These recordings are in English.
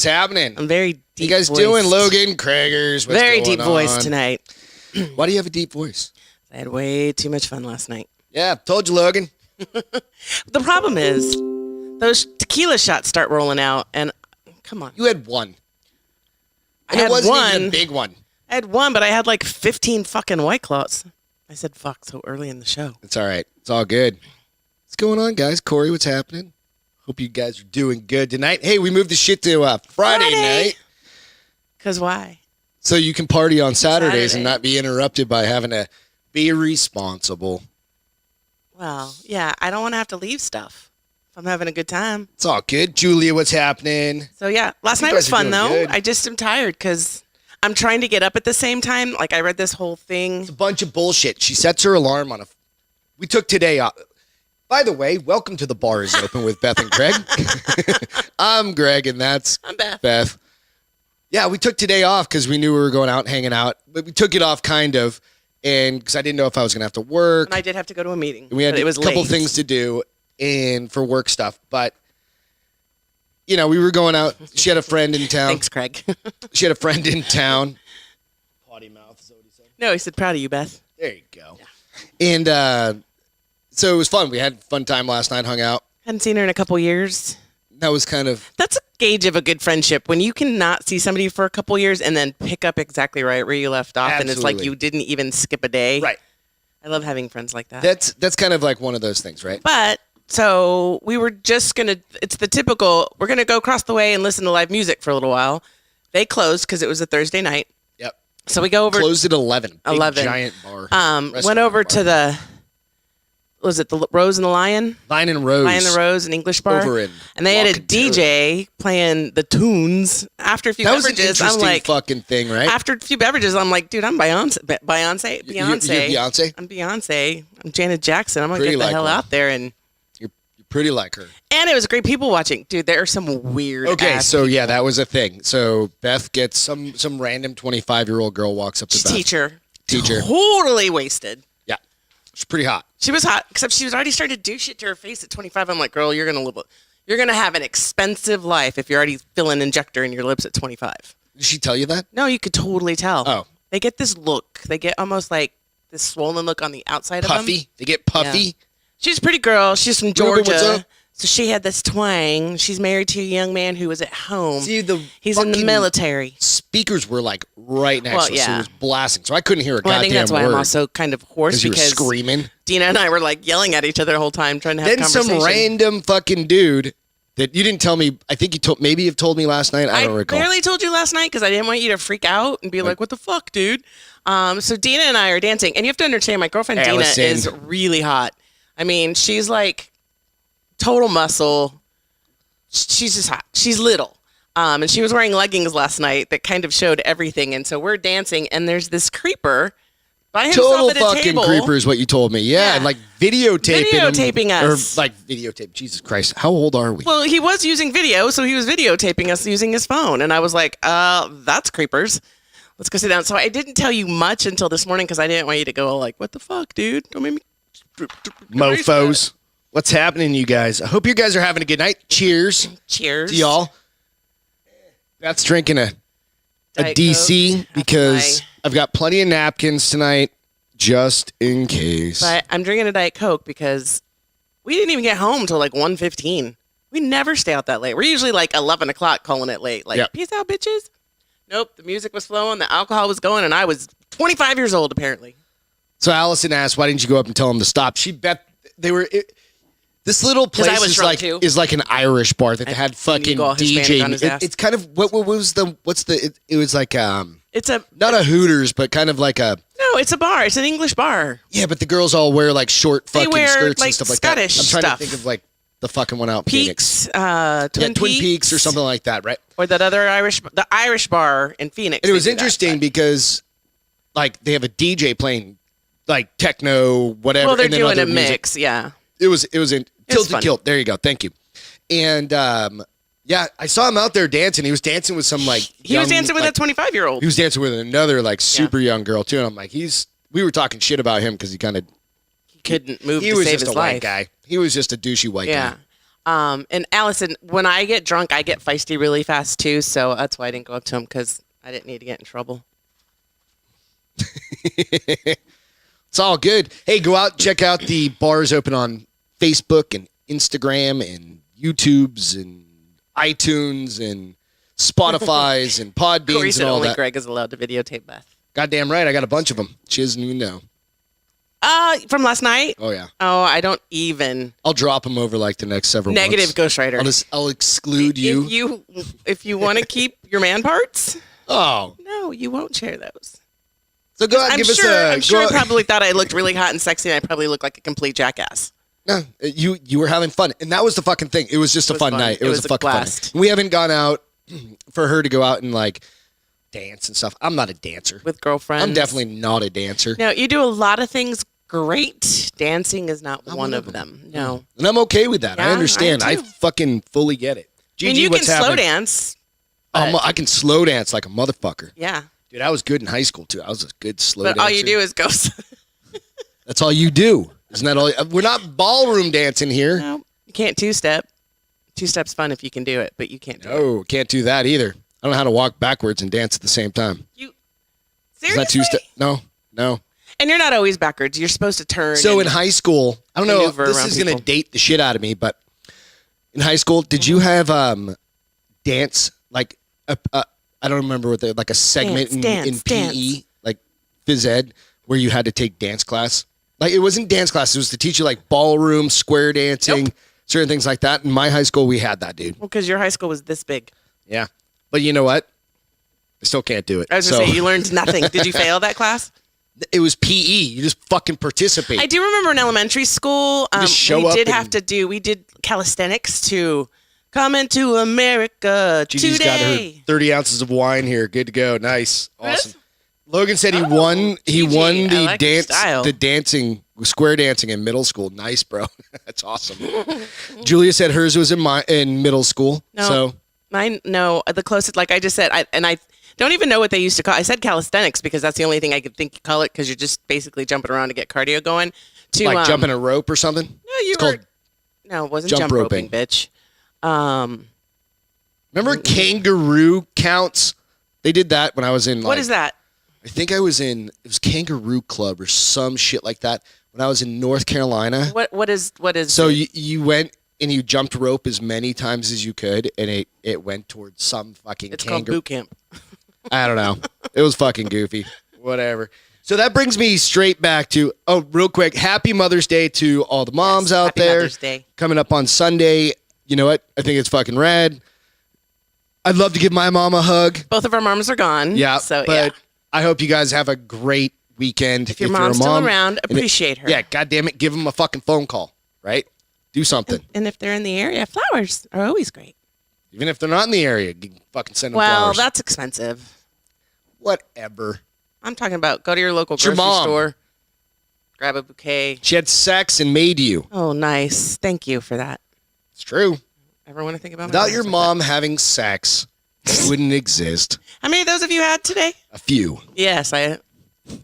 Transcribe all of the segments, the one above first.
What's happening? I'm very deep. What you guys voiced. doing, Logan? Craigers. What's Very going deep voice on? tonight. Why do you have a deep voice? I had way too much fun last night. Yeah, told you, Logan. The problem is, those tequila shots start rolling out, and come on. You had one. I And had it wasn't one. even a big one. I had one, but I had like 15 fucking White Claws. I said fuck so early in the show. It's all right. It's all good. What's going on, guys? Corey, what's happening? Hope you guys are doing good tonight. Hey, we moved the shit to Friday night. Because why? So you can party on Saturdays and Saturday. not be interrupted by having to be responsible. Well, yeah, I don't want to have to leave stuff if I'm having a good time. It's all good. Julia, what's happening? So, yeah, last You night was guys are fun, doing though. good. I just am tired because I'm trying to get up at the same time. Like, I read this whole thing. It's a bunch of bullshit. She sets her alarm on a... We took today off. By the way, welcome to The Bar is Open with Beth and Greg. I'm Greg, and that's I'm Beth. Beth. Yeah, we took today off because we knew we were going out and hanging out. But we took it off kind of, and because I didn't know if I was going to have to work. And I did have to go to a meeting. We had but it was a couple late. things to do and for work stuff. But, you know, we were going out. She had a friend in town. Thanks, Craig. She had a friend in town. Potty mouth, is that what he said? No, he said, proud of you, Beth. There you go. Yeah. And so it was fun. We had a fun time last night, hung out. Hadn't seen her in a couple years. That was kind of... That's a gauge of a good friendship when you cannot see somebody for a couple years and then pick up exactly right where you left off. And it's like Absolutely. you didn't even skip a day. Right. I love having friends like that. That's kind of like one of those things, right? But so we were just going to, it's the typical, we're going to go across the way and listen to live music for a little while. They closed because it was a Thursday night. Yep. So we go over. Closed at 11. Big 11. giant bar. Went over to the, was it the Rose and the Lion? Vine and Rose. Lion and the Rose, an English bar. Over in and they had a Walkenterra. DJ playing the tunes. After a few That was an beverages, I'm interesting like, fucking thing, right? after a few beverages, I'm like, dude, I'm Beyonce. Beyonce. You're Beyonce? I'm Beyonce. I'm Janet Jackson. I'm going to Pretty get the like hell her. out there. And You're pretty like her. it was great people watching. Dude, there are some weird Okay, ass so yeah, that was a thing. So Beth gets some random 25-year-old girl walks up to Beth. Teacher. Totally wasted. Yeah. She's pretty hot. She was hot, except she was already starting to do shit to her face at 25. I'm like, girl, you're gonna have an expensive life if you're already filling an injector in your lips at 25. Did she tell you that? No, you could totally tell. Oh. They get this look. They get almost like this swollen look on the outside of them. Puffy? They get puffy? Yeah. She's a pretty girl. She's from Ruben, what's Georgia. up? So she had this twang. She's married to a young man who was at home. See, the He's in the fucking military. Speakers were like right next Well, to us, so yeah. it was blasting. So I couldn't hear a Well, I goddamn think that's why word. I'm also kind of hoarse you were because screaming. Dina and I were like yelling at each other the whole time trying to have Then conversation. some random fucking dude that you didn't tell me. I think maybe you've told me last night. I don't recall. barely told you last night because I didn't want you to freak out and be like, what the fuck, dude? So Dina and I are dancing. And you have to understand, my girlfriend Allison. Dina is really hot. I mean, she's like total muscle. She's just hot. She's little. And she was wearing leggings last night that kind of showed everything. And so we're dancing, and there's this creeper by himself Total at a fucking table. creeper is what you told me. Yeah, Yeah. like videotaping him, us. Or like videotape. Jesus Christ. How old are we? Well, he was using video, so he was videotaping us using his phone. And I was like, that's creepers. Let's go sit down. So I didn't tell you much until this morning because I didn't want you to go like, what the fuck, dude? Don't make me... Mofos. What's happening, you guys? I hope you guys are having a good night. Cheers. Cheers. To y'all. Beth's drinking a Diet DC Coke. because I've got plenty of napkins tonight just in case. But I'm drinking a Diet Coke because we didn't even get home till like 1:15. We never stay out that late. We're usually like 11 o'clock calling it late. Like, Yep. peace out, bitches. Nope. The music was flowing. The alcohol was going. And I was 25 years old, apparently. So Allison asked, why didn't you go up and tell them to stop? This little place I was drunk, too. is like an Irish bar that had fucking go all Hispanic on his DJ. ass. It's kind of it was like It's a... not a Hooters, but kind of like a No, it's a bar. It's an English bar. yeah. But the girls all wear like short They fucking wear, skirts like, and stuff like Scottish that. I'm trying stuff. to think of like the fucking one out in Peaks, Phoenix. Twin Peaks or something like that, right? Or that other the Irish bar in Phoenix. And it they was do that, interesting but- because like they have a DJ playing like techno, whatever. Well, they're and then doing other a music. mix, yeah. It was in Tilted fun. Kilt. There you go. Thank you. And yeah, I saw him out there dancing. He was dancing with some like He was young, dancing with like, a 25-year-old. He was dancing with another like super young girl too. And I'm like, we were talking shit about him because he kind of He couldn't move he to was save just his a white life. guy. He was just a douchey white Yeah. guy. And Allison, when I get drunk, I get feisty really fast too. So that's why I didn't go up to him because I didn't need to get in trouble. It's all good. Hey, go out, check out the bars open on Facebook and Instagram and YouTubes and iTunes and Spotify's and Podbeans Corey and said all only that. Greg is allowed to videotape Beth. Goddamn right, I got a bunch of them. She doesn't even know. From last night? Oh yeah. Oh, I don't even. I'll drop them over like the next several Negative months. ghostwriter. I'll exclude you. If you want to keep your man parts, Oh, no, you won't share those. so go out and give us a. I'm sure I probably thought I looked really hot and sexy, and I probably looked like a complete jackass. No, you were having fun, and that was the fucking thing. It was just a fun night. It was a fucking blast. fun. We haven't gone out for her to go out and like dance and stuff. I'm not a dancer. With girlfriends. I'm definitely not a dancer. No, you do a lot of things great. Dancing is not one of them. No. And I'm okay with that. I Yeah, understand. I I do. fucking fully get it. I mean, Gigi, you can what's slow happening? dance. but- I can slow dance like a motherfucker. Yeah. Dude, I was good in high school too. I was a good slow But dancer. all you do is go. That's all you do. Isn't that all? We're not ballroom dancing here. No, you can't two-step. Two-step's fun if you can do it, but you can't do it. No, can't do that either. I don't know how to walk backwards and dance at the same time. You Is seriously? that two-step? No. And you're not always backwards. You're supposed to turn. So and in high school, I don't know if maneuver this around is going to people. date the shit out of me, but in high school, did you have dance like I don't remember what like a segment in PE, like phys ed, where you had to take dance class? Like it wasn't dance class; it was to teach you like ballroom, square dancing, Nope. certain things like that. In my high school, we had that, dude. Well, because your high school was this big. Yeah, but you know what? I still can't do it. I was going to say, you learned nothing. Did you fail that class? It was PE. You just fucking participate. I do remember in elementary school, just show we up did and- have to do, we did calisthenics to come into America Gigi's got her today. 30 ounces of wine here. Good to go. Nice. Awesome. This? Logan said he won Gigi, won I the like your dance style. the dancing square dancing in middle school. Nice, bro. That's awesome. Julia said hers was in middle school. No, So mine, no, the closest, like I just said, I don't even know what they used to call. I said calisthenics because that's the only thing I could think you call it because you're just basically jumping around to get cardio going. To like jumping a rope or something. No, you It's were. called No, it wasn't jump jump roping, roping. bitch. Remember kangaroo counts? They did that when I was in like, What is that? I think it was Kangaroo Club or some shit like that when I was in North Carolina. What is? So it? you went and you jumped rope as many times as you could, and it went towards some fucking It's called kangaroo. boot camp. I don't know. It was fucking goofy. Whatever. So that brings me straight back to real quick. Happy Mother's Day to all the moms out Happy there. Mother's Day. Coming up on Sunday. You know what? I think it's fucking rad. I'd love to give my mom a hug. Both of our moms are gone. Yeah, So but yeah. I hope you guys have a great weekend. If your you're a mom's still mom, around, and appreciate her. Yeah, goddamn it, give them a fucking phone call, right? Do something. And if they're in the area, flowers are always great. Even if they're not in the area, you can fucking send them Well, flowers. that's expensive. Whatever. I'm talking about go to your local It's your grocery mom. store, grab a bouquet. She had sex and made you. Oh, nice. Thank you for that. It's true. Ever want to think about my Without mom your like mom having sex, it wouldn't exist. that? How many of those have you had today? A few. Yes,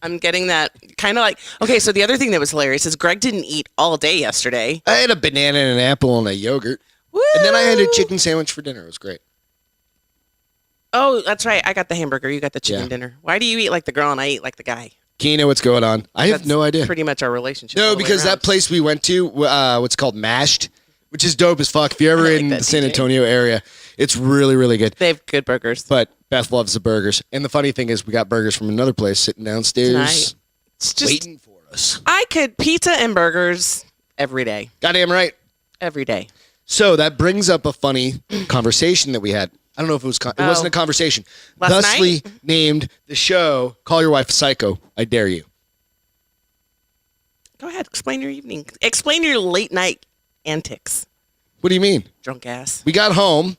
I'm getting that kind of like. Okay, so the other thing that was hilarious is Greg didn't eat all day yesterday. I had a banana and an apple and a yogurt. Woo! And then I had a chicken sandwich for dinner. It was great. Oh, that's right. I got the hamburger. You got the chicken Yeah. dinner. Why do you eat like the girl and I eat like the guy? Can you know what's going on? I have That's no idea. Pretty much our relationship. all No, the way because around. that place we went to, what's called Mashed, which is dope as fuck. If you're ever I like in that, the San DJ. Antonio area, it's really, really good. They have good burgers. But Beth loves the burgers. And the funny thing is we got burgers from another place sitting downstairs Tonight. It's just waiting for us. I could pizza and burgers every day. Goddamn right. Every day. So that brings up a funny conversation that we had. I don't know if it was it wasn't a conversation. Last Thusly night? named the show Call Your Wife a Psycho. I dare you. Go ahead. Explain your evening. Explain your late night antics. What do you mean? Drunk ass. We got home.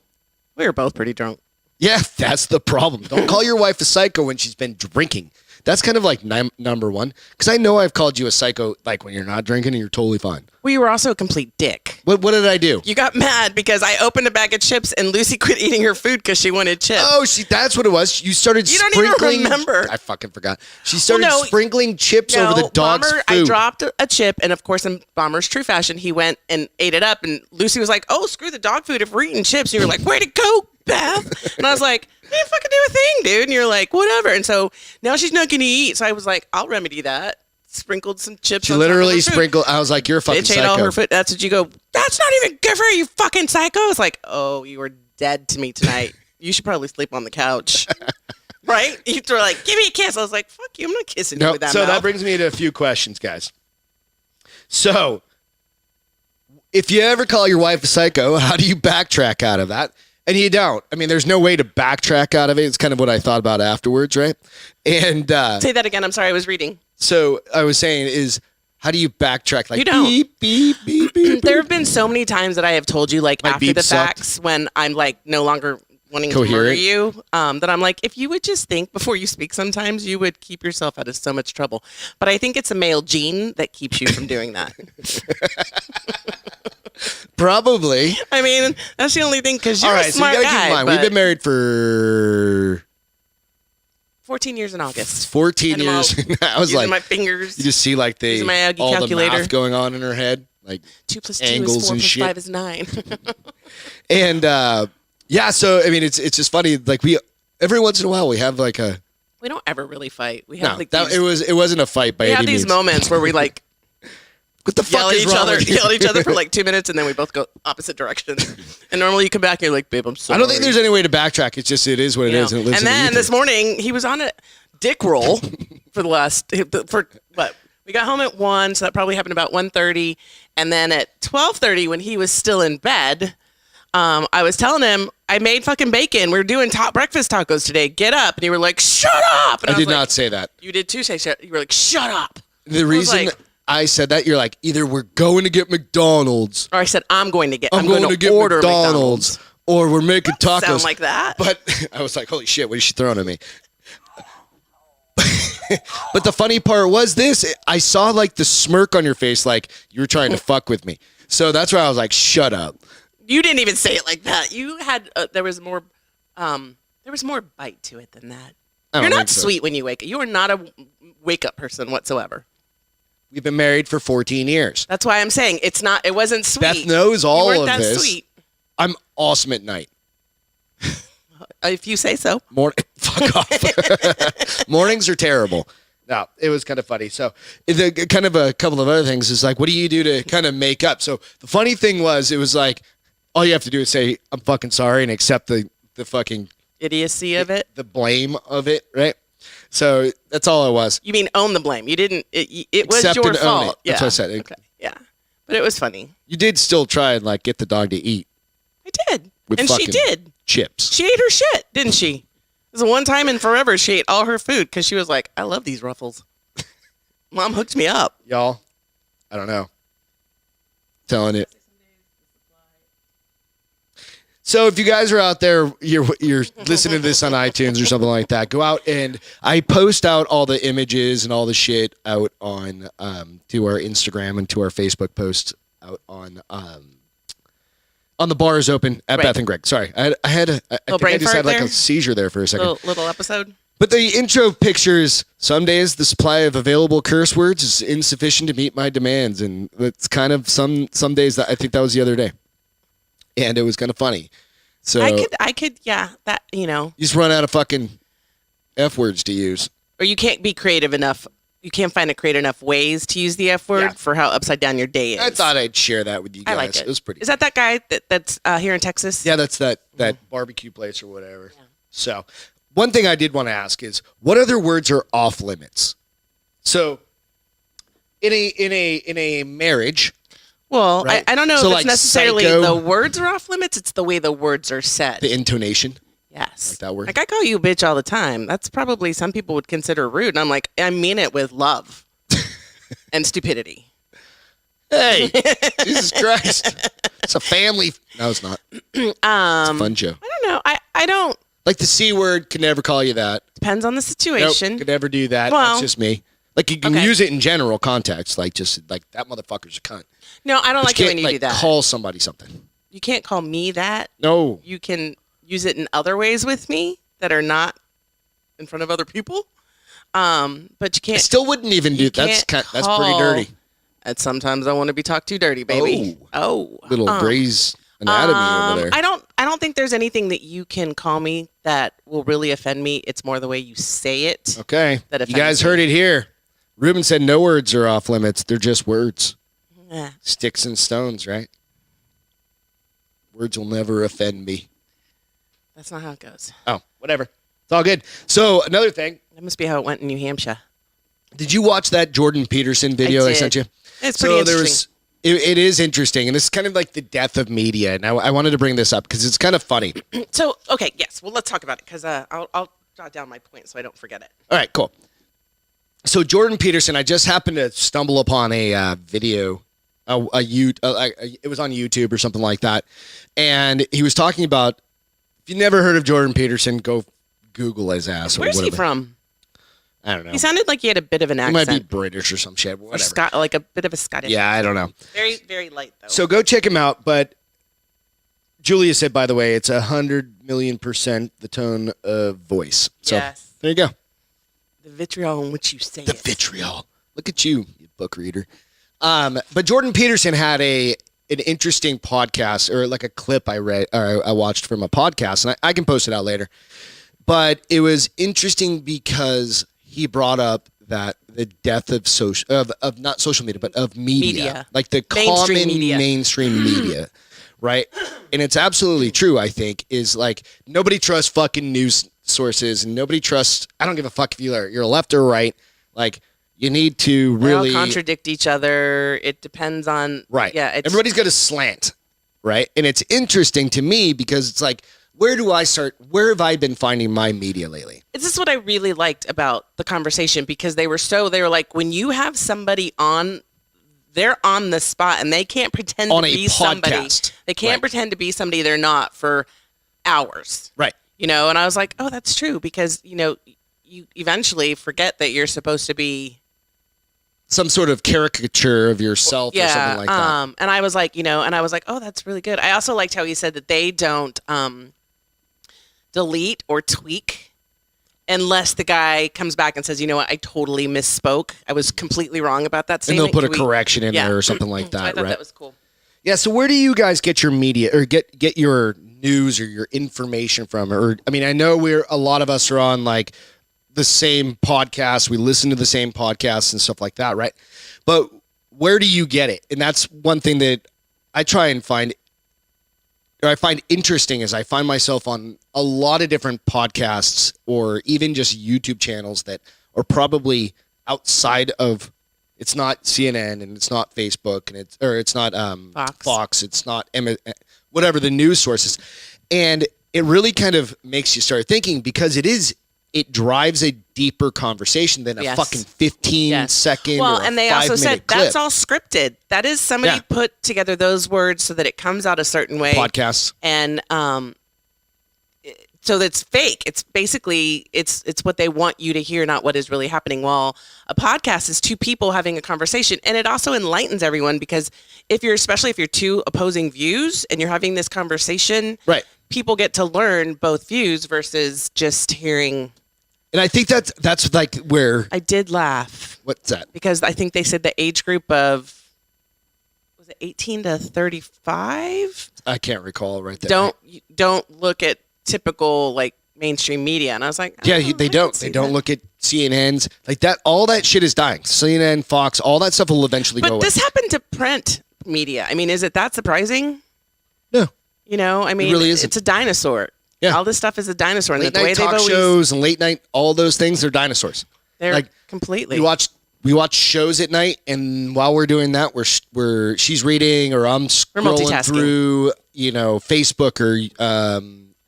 We were both pretty drunk. Yeah, that's the problem. Don't call your wife a psycho when she's been drinking. That's kind of like number one. Because I know I've called you a psycho, like when you're not drinking and you're totally fine. Well, you were also a complete dick. What did I do? You got mad because I opened a bag of chips and Lucy quit eating her food because she wanted chips. Oh, that's what it was. You started sprinkling. You don't even remember. I fucking forgot. She started sprinkling chips over the dog's Bomber, food. I dropped a chip, and of course, in Bomber's true fashion, he went and ate it up. And Lucy was like, "Oh, screw the dog food if we're eating chips." And you were like, "Way to go, Beth!" And I was like, "I didn't fucking do a thing, dude." And you're like, "Whatever." And so now she's not going to eat. So I was like, "I'll remedy that." Sprinkled some chips. She on literally top of her food. sprinkled. I was like, "You're a fucking Bitch ate psycho." all her food. That's what you go. That's not even good for you, fucking psycho. It's like, oh, you were dead to me tonight. You should probably sleep on the couch. Right? You were like, give me a kiss. I was like, fuck you. I'm not kissing you with that So mouth. that brings me to a few questions, guys. So, if you ever call your wife a psycho, how do you backtrack out of that? And you don't. I mean, there's no way to backtrack out of it. It's kind of what I thought about afterwards, right? And say that again. I'm sorry. I was reading. So I was saying is, how do you backtrack? Like, you don't. Beep, beep, beep, beep. There have been so many times that I have told you, like, My after beep the sucked. facts, when I'm, like, no longer wanting to murder you, that I'm like, if you would just think before you speak sometimes, you would keep yourself out of so much trouble. But I think it's a male gene that keeps you from doing that. Probably. I mean, that's the only thing, because you're All a right, smart so you gotta guy. keep in mind, we've been married for 14 years in August. 14 And I'm years. all I was using like, my fingers. you just see like using my Aggie all calculator. the math going on in her head, like 2 + 2 angles is 4 and + shit. 5 is 9. And yeah, so I mean, it's just funny. Like we every once in a while we have like a We don't ever really fight. We have like that, these, it wasn't a fight by we any have these means. moments where we like What the yell fuck at is each wrong other, with you? yell at each other for like 2 minutes, and then we both go opposite directions. And normally you come back and you're like, babe, I'm sorry. I don't think there's any way to backtrack. It's just it is what it is, and it lives And in the then ether. this morning he was on a dick roll for what? We got home at 1, so that probably happened about 1:30. And then at 12:30, when he was still in bed, I was telling him I made fucking bacon. We're doing top breakfast tacos today. Get up. And you were like, shut up. And I was did like, not say that. You did too. You were like, shut up. The reason like- I said that, you're like, either we're going to get McDonald's, Or I said, I'm going to get order McDonald's, or we're making tacos. Sound like that. But I was like, holy shit, what is she throwing at me? But the funny part was this. I saw like the smirk on your face, like you were trying to fuck with me. So that's why I was like, shut up. You didn't even say it like that. You had there was more bite to it than that. I You're don't not think so. sweet when you wake up. You are not a wake up person whatsoever. We've been married for 14 years. That's why I'm saying it wasn't sweet. Beth knows all you weren't of that this. Sweet. I'm awesome at night. If you say so. Fuck off. Mornings are terrible. No, it was kind of funny. So, the kind of a couple of other things is like, what do you do to kind of make up? So, the funny thing was, it was like, all you have to do is say, I'm fucking sorry, and accept the fucking Idiocy of it. the blame of it, right? So, that's all it was. You mean own the blame. You didn't. It was Accept your and own fault. it. That's Yeah. what I said. Okay. Yeah. But it was funny. You did still try and like get the dog to eat I did. with And she fucking did. chips. She ate her shit, didn't she? It was the one time in forever she ate all her food because she was like, I love these ruffles. Mom hooked me up. Y'all, I don't know. Telling it. So if you guys are out there, you're listening to this on iTunes or something like that, go out and I post out all the images and all the shit out on to our Instagram and to our Facebook posts out on the Bars Open at Right. Beth and Greg. Sorry, I think I brain just fart had like there? a seizure there for a second. Little episode. But the intro pictures, some days the supply of available curse words is insufficient to meet my demands. And it's kind of some days that I think that was the other day. And it was kind of funny. So I could, yeah, that, you just run out of fucking F words to use. or you can't be creative enough. You can't find creative enough ways to use the F word Yeah. for how upside down your day is. I thought I'd share that with you guys. I like it. It was pretty. Is that guy that's here in Texas? Yeah, that's that barbecue place or whatever. Yeah. So one thing I did want to ask is, what other words are off limits? So in a marriage. Well, Right. I don't know So, if like, it's necessarily psycho- the words are off limits. It's the way the words are said. The intonation. Yes. Like that word? Like I call you a bitch all the time. That's probably some people would consider rude. And I'm like, I mean it with love and stupidity. Hey, Jesus Christ. It's a family. No, it's not. It's a fun joke. I don't know. I don't. Like the C word, could never call you that. Depends on the situation. Nope, could never do that. Well, that's just me. Like you can use it in general context, like just like that motherfucker's a cunt. No, I don't like it when you like, do that. Call somebody something. You can't call me that. No. You can use it in other ways with me that are not in front of other people. But you can't. I still wouldn't even do that's pretty dirty. And sometimes I want to be talked to dirty, baby. Oh. Little Grey's Anatomy over there. I don't think there's anything that you can call me that will really offend me. It's more the way you say it. Okay. That you guys heard it here. Ruben said no words are off limits. They're just words. Sticks and stones, right? Words will never offend me. That's not how it goes. Oh, whatever. It's all good. So another thing. That must be how it went in New Hampshire. Did you watch that Jordan Peterson video I sent you? It's pretty interesting. It is interesting, and it's kind of like the death of media. And I wanted to bring this up because it's kind of funny. So, okay, yes. Well, let's talk about it because I'll jot down my point so I don't forget it. All right, cool. So Jordan Peterson, I just happened to stumble upon a video. It was on YouTube or something like that, and he was talking about. If you never heard of Jordan Peterson, go Google his ass. Where's or he from? I don't know. He sounded like he had a bit of an accent. He might be British or some shit. Whatever. Or like a bit of a Scottish. Yeah, I don't know. Very, very light though. So go check him out. But Julia said, by the way, it's 100,000,000% the tone of voice. So yes. There you go. The vitriol in which you say the vitriol. Look at you book reader. But Jordan Peterson had an interesting podcast or like a clip I watched from a podcast, and I can post it out later. But it was interesting because he brought up that the death of not social media, but of media. Like the mainstream media, right? And it's absolutely true. I think is like nobody trusts fucking news sources, and nobody trusts. I don't give a fuck if you're left or right. Like you need to really they all contradict each other. It depends on right. Yeah, everybody's got a slant, right? And it's interesting to me because it's like. Where do I start? Where have I been finding my media lately? This is what I really liked about the conversation because they were like, when you have somebody on, they're on the spot and they can't pretend to be somebody. They can't pretend to be somebody they're not for hours. Right. And I was like, oh, that's true because, you eventually forget that you're supposed to be some sort of caricature of yourself or something like that. And I was like, oh, that's really good. I also liked how he said that they don't, delete or tweak unless the guy comes back and says, you know what, I totally misspoke. I was completely wrong about that statement. And they'll put a correction in there or something like that, so I thought that was cool. Yeah, so where do you guys get your media or get your news or your information from? Or I mean, I know a lot of us are on like the same podcast. We listen to the same podcasts and stuff like that, right? But where do you get it? And that's one thing that I try and find or I find interesting is I find myself on a lot of different podcasts or even just YouTube channels that are probably outside of. It's not CNN and it's not Facebook and it's not Fox. It's not whatever the news sources, and it really kind of makes you start thinking because it drives a deeper conversation than a fucking 15-second or a 5-minute clip. Well, and they also said that's all scripted. That is somebody put together those words so that it comes out a certain way. Podcasts. And so that's fake. It's basically, it's what they want you to hear, not what is really happening. While a podcast is two people having a conversation. And it also enlightens everyone because especially if you're two opposing views and you're having this conversation, right, people get to learn both views versus just hearing. And I think that's like where I did laugh. What's that? Because I think they said the age group of, was it 18 to 35? I can't recall right there. Don't look at typical like mainstream media. And I was like, they don't. They don't look at CNN's like that. All that shit is dying. CNN, Fox, all that stuff will eventually go away. But this happened to print media. I mean, is it that surprising? No. I mean, it really isn't. It's a dinosaur. Yeah. All this stuff is a dinosaur. Late night talk shows and late night, all those things are dinosaurs. They're like completely. We watch shows at night, and while we're doing that, she's reading or I'm scrolling through, Facebook or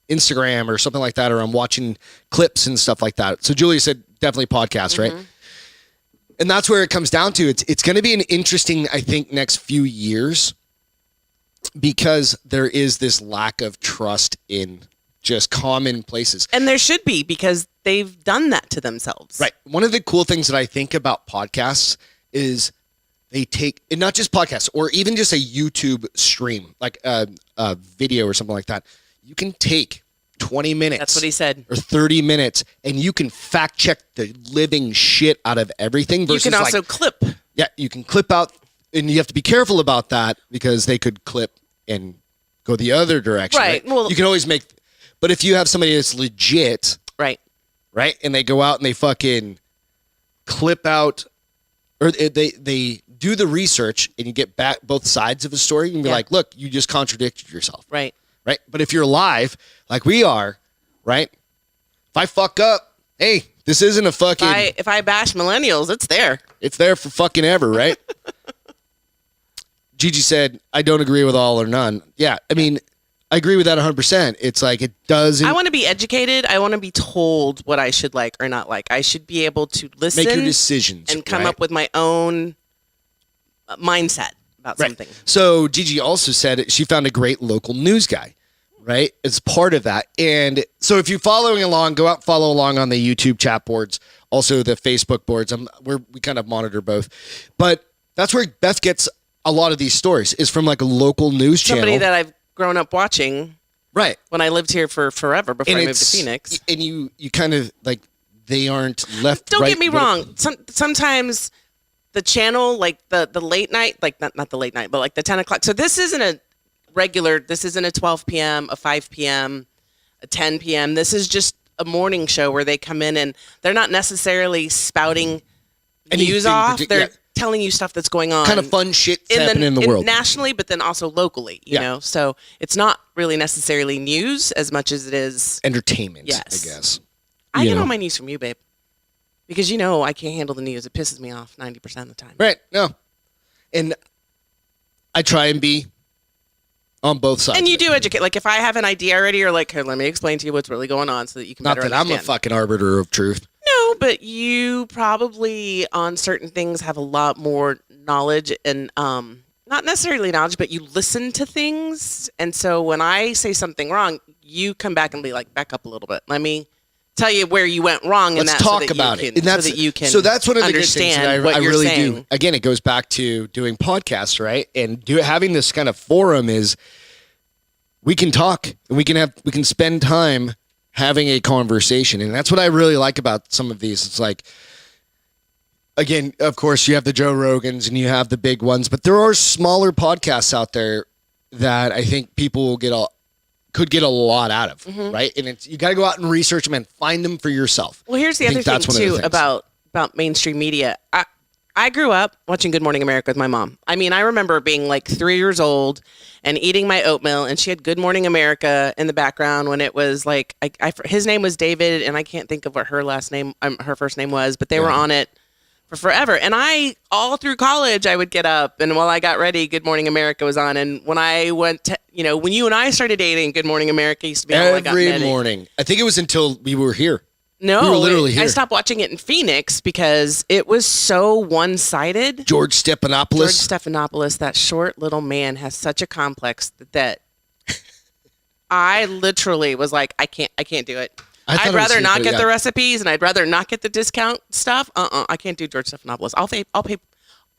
Instagram or something like that, or I'm watching clips and stuff like that. So Julia said definitely podcast, right? And that's where it comes down to. It's going to be an interesting, I think, next few years because there is this lack of trust in just common places. And there should be, because they've done that to themselves. Right. One of the cool things that I think about podcasts is they take, and not just podcasts, or even just a YouTube stream, like a video or something like that. You can take 20 minutes. That's what he said. Or 30 minutes, and you can fact check the living shit out of everything. Versus you can also clip. Yeah, you can clip out, and you have to be careful about that because they could clip and go the other direction. Right. Well, you can always make, but if you have somebody that's legit, right, and they go out and they fucking clip out, or they do the research, and you get back both sides of a story, you can be like, look, you just contradicted yourself. Right. Right. But if you're live, like we are, right? If I fuck up, hey, this isn't a fucking. If I bash millennials, it's there. It's there for fucking ever, right? Gigi said, I don't agree with all or none. Yeah, I mean, I agree with that 100%. It's like it doesn't. I want to be educated. I want to be told what I should like or not like. I should be able to listen. Make your decisions. And come up with my own mindset about something. So Gigi also said she found a great local news guy, right? As part of that. And so if you're following along, go out and follow along on the YouTube chat boards, also the Facebook boards. We kind of monitor both. But that's where Beth gets a lot of these stories, is from like a local news channel. Somebody that I've grown up watching. Right. When I lived here for forever before I moved to Phoenix. And you kind of like, they aren't left. Don't get me wrong. Sometimes the channel, like the late night, like not the late night, but like the 10 o'clock. So this isn't a regular, this isn't a 12 p.m., a 5 p.m., a 10 p.m. This is just a morning show where they come in and they're not necessarily spouting news off. They're telling you stuff that's going on. Kind of fun shit happening in the world. Nationally, but then also locally, you know? So it's not really necessarily news as much as it is entertainment, yes. I guess. I get all my news from you, babe. Because you know I can't handle the news. It pisses me off 90% of the time. Right. No. And I try and be on both sides. And you do educate. Like if I have an idea already, you're like, hey, let me explain to you what's really going on so that you can better understand. Not that I'm a fucking arbiter of truth. No, but you probably on certain things have a lot more knowledge and not necessarily knowledge, but you listen to things. And so when I say something wrong, you come back and be like, back up a little bit. Let me tell you where you went wrong. Let's talk about it. And that's, so that you can so that's one of the understand things that what I you're really saying. do. Again, it goes back to doing podcasts, right? And having this kind of forum is we can talk and we can spend time having a conversation. And that's what I really like about some of these. It's like, again, of course, you have the Joe Rogans and you have the big ones, but there are smaller podcasts out there that I think people could get a lot out of, right? And you got to go out and research them and find them for yourself. Well, here's the other thing, too, about mainstream media. I grew up watching Good Morning America with my mom. I mean, I remember being like 3 years old and eating my oatmeal, and she had Good Morning America in the background when it was like, his name was David, and I can't think of what her first name was, but they were on it for forever. And all through college, I would get up, and while I got ready, Good Morning America was on. And when I went to, when you and I started dating, Good Morning America used to be on every morning. I think it was until we were here. No, we were literally here. I stopped watching it in Phoenix because it was so one-sided. George Stephanopoulos, that short little man, has such a complex that I literally was like, I can't do it. I'd rather not get the recipes, and I'd rather not get the discount stuff. I can't do George Stephanopoulos.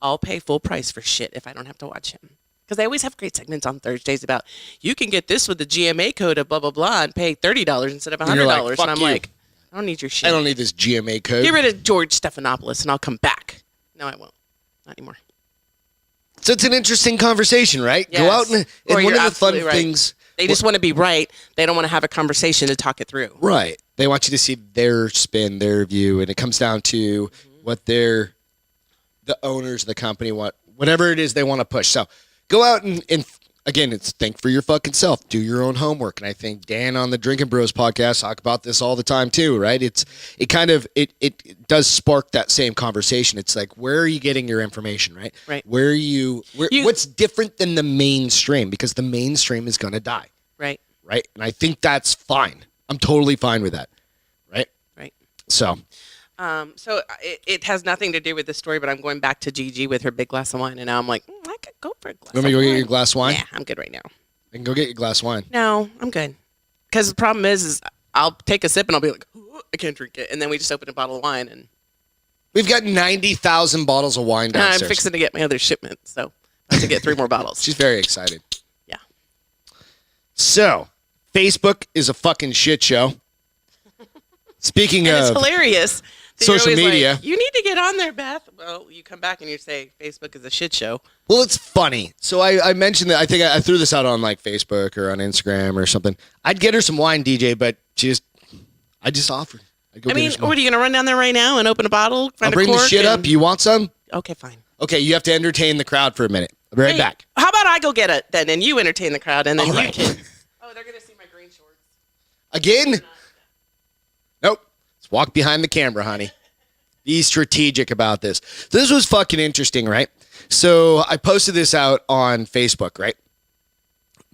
I'll pay full price for shit if I don't have to watch him. Because they always have great segments on Thursdays about, you can get this with the GMA code of blah, blah, blah, and pay $30 instead of $100. And I'm like, I don't need your shit. I don't need this GMA code. Get rid of George Stephanopoulos and I'll come back. No, I won't. Not anymore. So it's an interesting conversation, right? Yes. Go out and one of the fun things. They just want to be right. They don't want to have a conversation to talk it through. Right. They want you to see their spin, their view, and it comes down to what the owners of the company want, whatever it is they want to push. So go out and again, it's think for your fucking self. Do your own homework. And I think Dan on the Drinking Bros podcast talk about this all the time too, right? It does spark that same conversation. It's like, where are you getting your information, right? Right. What's different than the mainstream? Because the mainstream is going to die. Right. Right. And I think that's fine. I'm totally fine with that. Right. Right. So it has nothing to do with the story, but I'm going back to Gigi with her big glass of wine, and now I'm like, I could go for a glass of wine. Let me go get your glass of wine? Yeah, I'm good right now. I can go get your glass of wine. No, I'm good. because the problem is I'll take a sip and I'll be like, I can't drink it. And then we just open a bottle of wine. And we've got 90,000 bottles of wine downstairs. I'm fixing to get my other shipment. So I have to get 3 more bottles. She's very excited. Yeah. So, Facebook is a fucking shit show. Speaking of... It's hilarious. Social media. Like, you need to get on there, Beth. Well, you come back and you say Facebook is a shit show. Well, it's funny. So I mentioned that. I think I threw this out on like Facebook or on Instagram or something. I'd get her some wine, DJ, but I just offered. What are you going to run down there right now and open a bottle? I'll bring the shit up. You want some? Okay, fine. Okay, you have to entertain the crowd for a minute. I'll be right back. How about I go get it then, and you entertain the crowd, and then All you right. can. Oh, they're going to see my green shorts. Again? Nope. Let's walk behind the camera, honey. Be strategic about this. This was fucking interesting, right? So I posted this out on Facebook, right?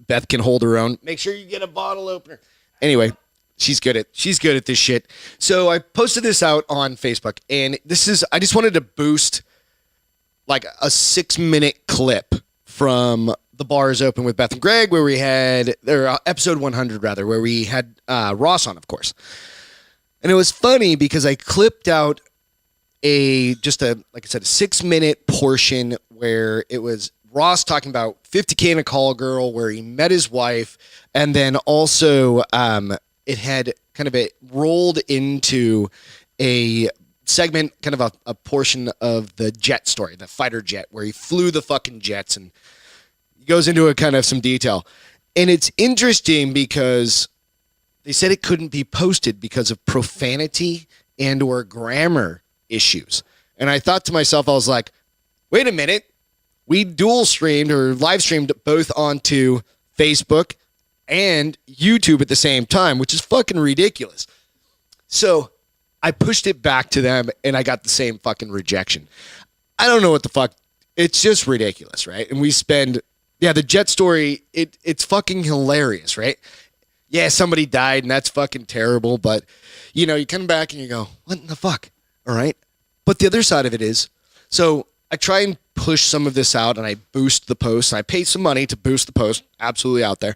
Beth can hold her own. Make sure you get a bottle opener. Anyway, she's good at this shit. So I posted this out on Facebook, and I just wanted to boost like a 6-minute clip from The Bar is Open with Beth and Greg, where we had, or episode 100 rather, where we had Ross on, of course. And it was funny because I clipped out like I said, a 6-minute portion where it was Ross talking about 50K and a call girl, where he met his wife, and then also it had kind of rolled into a segment, kind of a portion of the jet story, the fighter jet, where he flew the fucking jets, and he goes into a kind of some detail. And it's interesting because they said it couldn't be posted because of profanity and or grammar issues. And I thought to myself, I was like, wait a minute. We dual streamed or live streamed both onto Facebook and YouTube at the same time, which is fucking ridiculous. So I pushed it back to them and I got the same fucking rejection. I don't know what the fuck. It's just ridiculous, right? And we spend, the jet story, it's fucking hilarious, right? Yeah, somebody died and that's fucking terrible, but you come back and you go, what in the fuck? All right. But the other side of it is, so I try and push some of this out and I boost the post. I pay some money to boost the post, absolutely out there.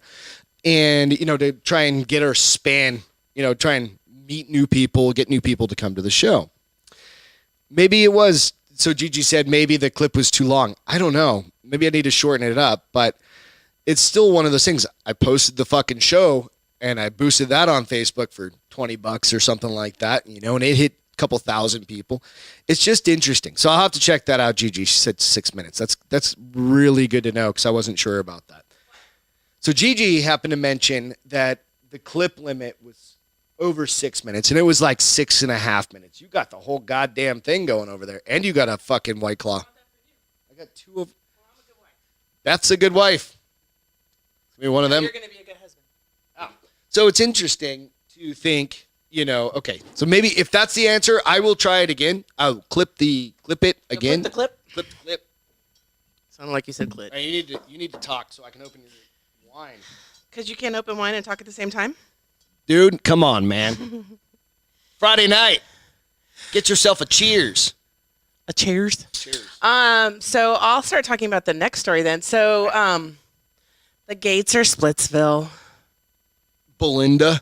And, to try and get our span, try and meet new people, get new people to come to the show. Maybe it was, so Gigi said maybe the clip was too long. I don't know. Maybe I need to shorten it up, but it's still one of those things. I posted the fucking show and I boosted that on Facebook for $20 or something like that, and it hit couple thousand people. It's just interesting. So I'll have to check that out, Gigi. She said 6 minutes. That's really good to know because I wasn't sure about that. So Gigi happened to mention that the clip limit was over 6 minutes, and it was like 6.5 minutes. You got the whole goddamn thing going over there, and you got a fucking White Claw. I got 2 of... Beth's a good wife. Maybe one of them. You're going to be a good husband. Oh. So it's interesting to think... okay, so maybe if that's the answer, I will try it again. I'll clip it again. Clip the clip? Clip the clip. Sounded like you said clit. Right, you need to talk so I can open your wine. Because you can't open wine and talk at the same time? Dude, come on, man. Friday night. Get yourself a cheers. A cheers? Cheers. So I'll start talking about the next story then. So the gates are Splitsville. Belinda.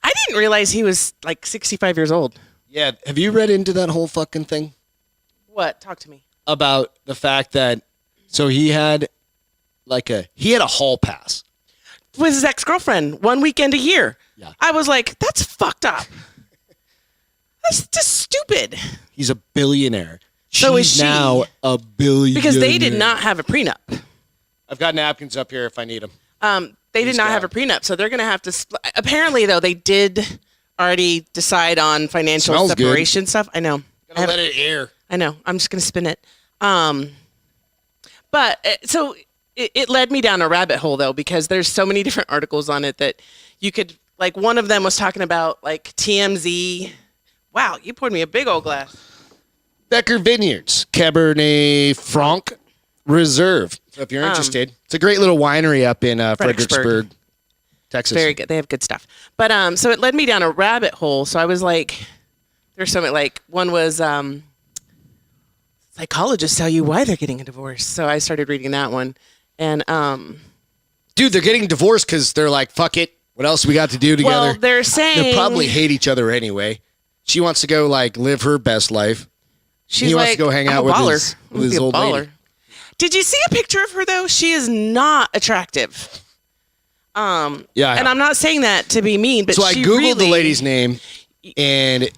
I didn't realize he was like 65 years old. Yeah. Have you read into that whole fucking thing? What? Talk to me. About the fact that, so he had a hall pass. With his ex-girlfriend, 1 weekend a year. Yeah. I was like, that's fucked up. That's just stupid. He's a billionaire. So She's is she. Now a billionaire. Because they did not have a prenup. I've got napkins up here if I need them. They did not have a prenup, so they're going to have to... Apparently, though, they did already decide on financial Smells separation stuff. I know. Gotta let it air. I know. I'm just going to spin it. But, so it led me down a rabbit hole, though, because there's so many different articles on it that you could... Like, one of them was talking about, like, TMZ. Wow, you poured me a big old glass. Becker Vineyards, Cabernet Franc Reserve. So if you're interested, it's a great little winery up in Fredericksburg, Texas. Very good. They have good stuff. But so it led me down a rabbit hole. So I was like, there's so many, like, one was psychologists tell you why they're getting a divorce. So I started reading that one. And dude, they're getting divorced because they're like, fuck it, What else we got to do together? Well, they're saying they'll probably hate each other anyway. She wants to go like live her best life. She's he wants like, to go hang out with his old lady. Did you see a picture of her though? She is not attractive. Yeah, and I'm not saying that to be mean, but so I googled the lady's name, and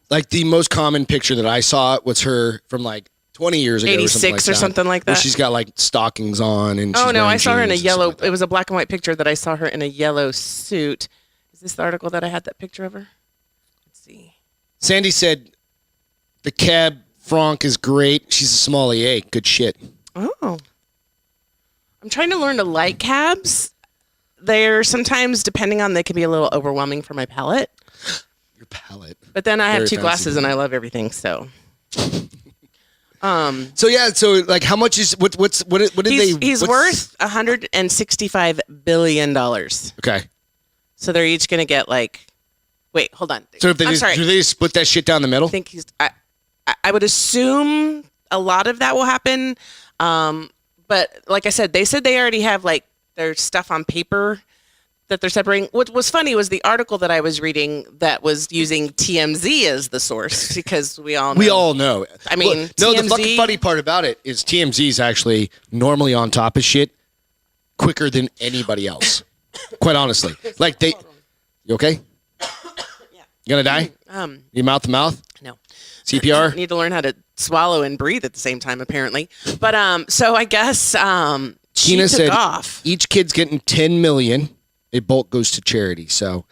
like the most common picture that I saw was her from like 20 years ago, 86 or something like that. Where she's got like stockings on, and oh no, I saw her in a yellow. Like it was a black and white picture that I saw her in a yellow suit. Is this the article that I had that picture of her? Let's see. Sandy said the cab Franck is great. She's a sommelier. Good shit. Oh, I'm trying to learn to like cabs. They're sometimes, depending on, they can be a little overwhelming for my palate. Your palate. But then I have Very two fancy. glasses and I love everything. So. So yeah. So like, how much is what did they? He's worth $165 billion. Okay. So they're each gonna get like. Wait, hold on. So if they do they split that shit down the middle? I think I would assume a lot of that will happen. But like I said, they said they already have like their stuff on paper that they're separating. What was funny was the article that I was reading that was using TMZ as the source because we all know. I mean, well, no, the fucking funny part about it is TMZ is actually normally on top of shit quicker than anybody else. Quite honestly. Like you okay? Yeah. You gonna die? You mouth to mouth? No. CPR? I need to learn how to swallow and breathe at the same time, apparently. But so I guess she Tina took said off. Each kid's getting $10 million. A bulk goes to charity. So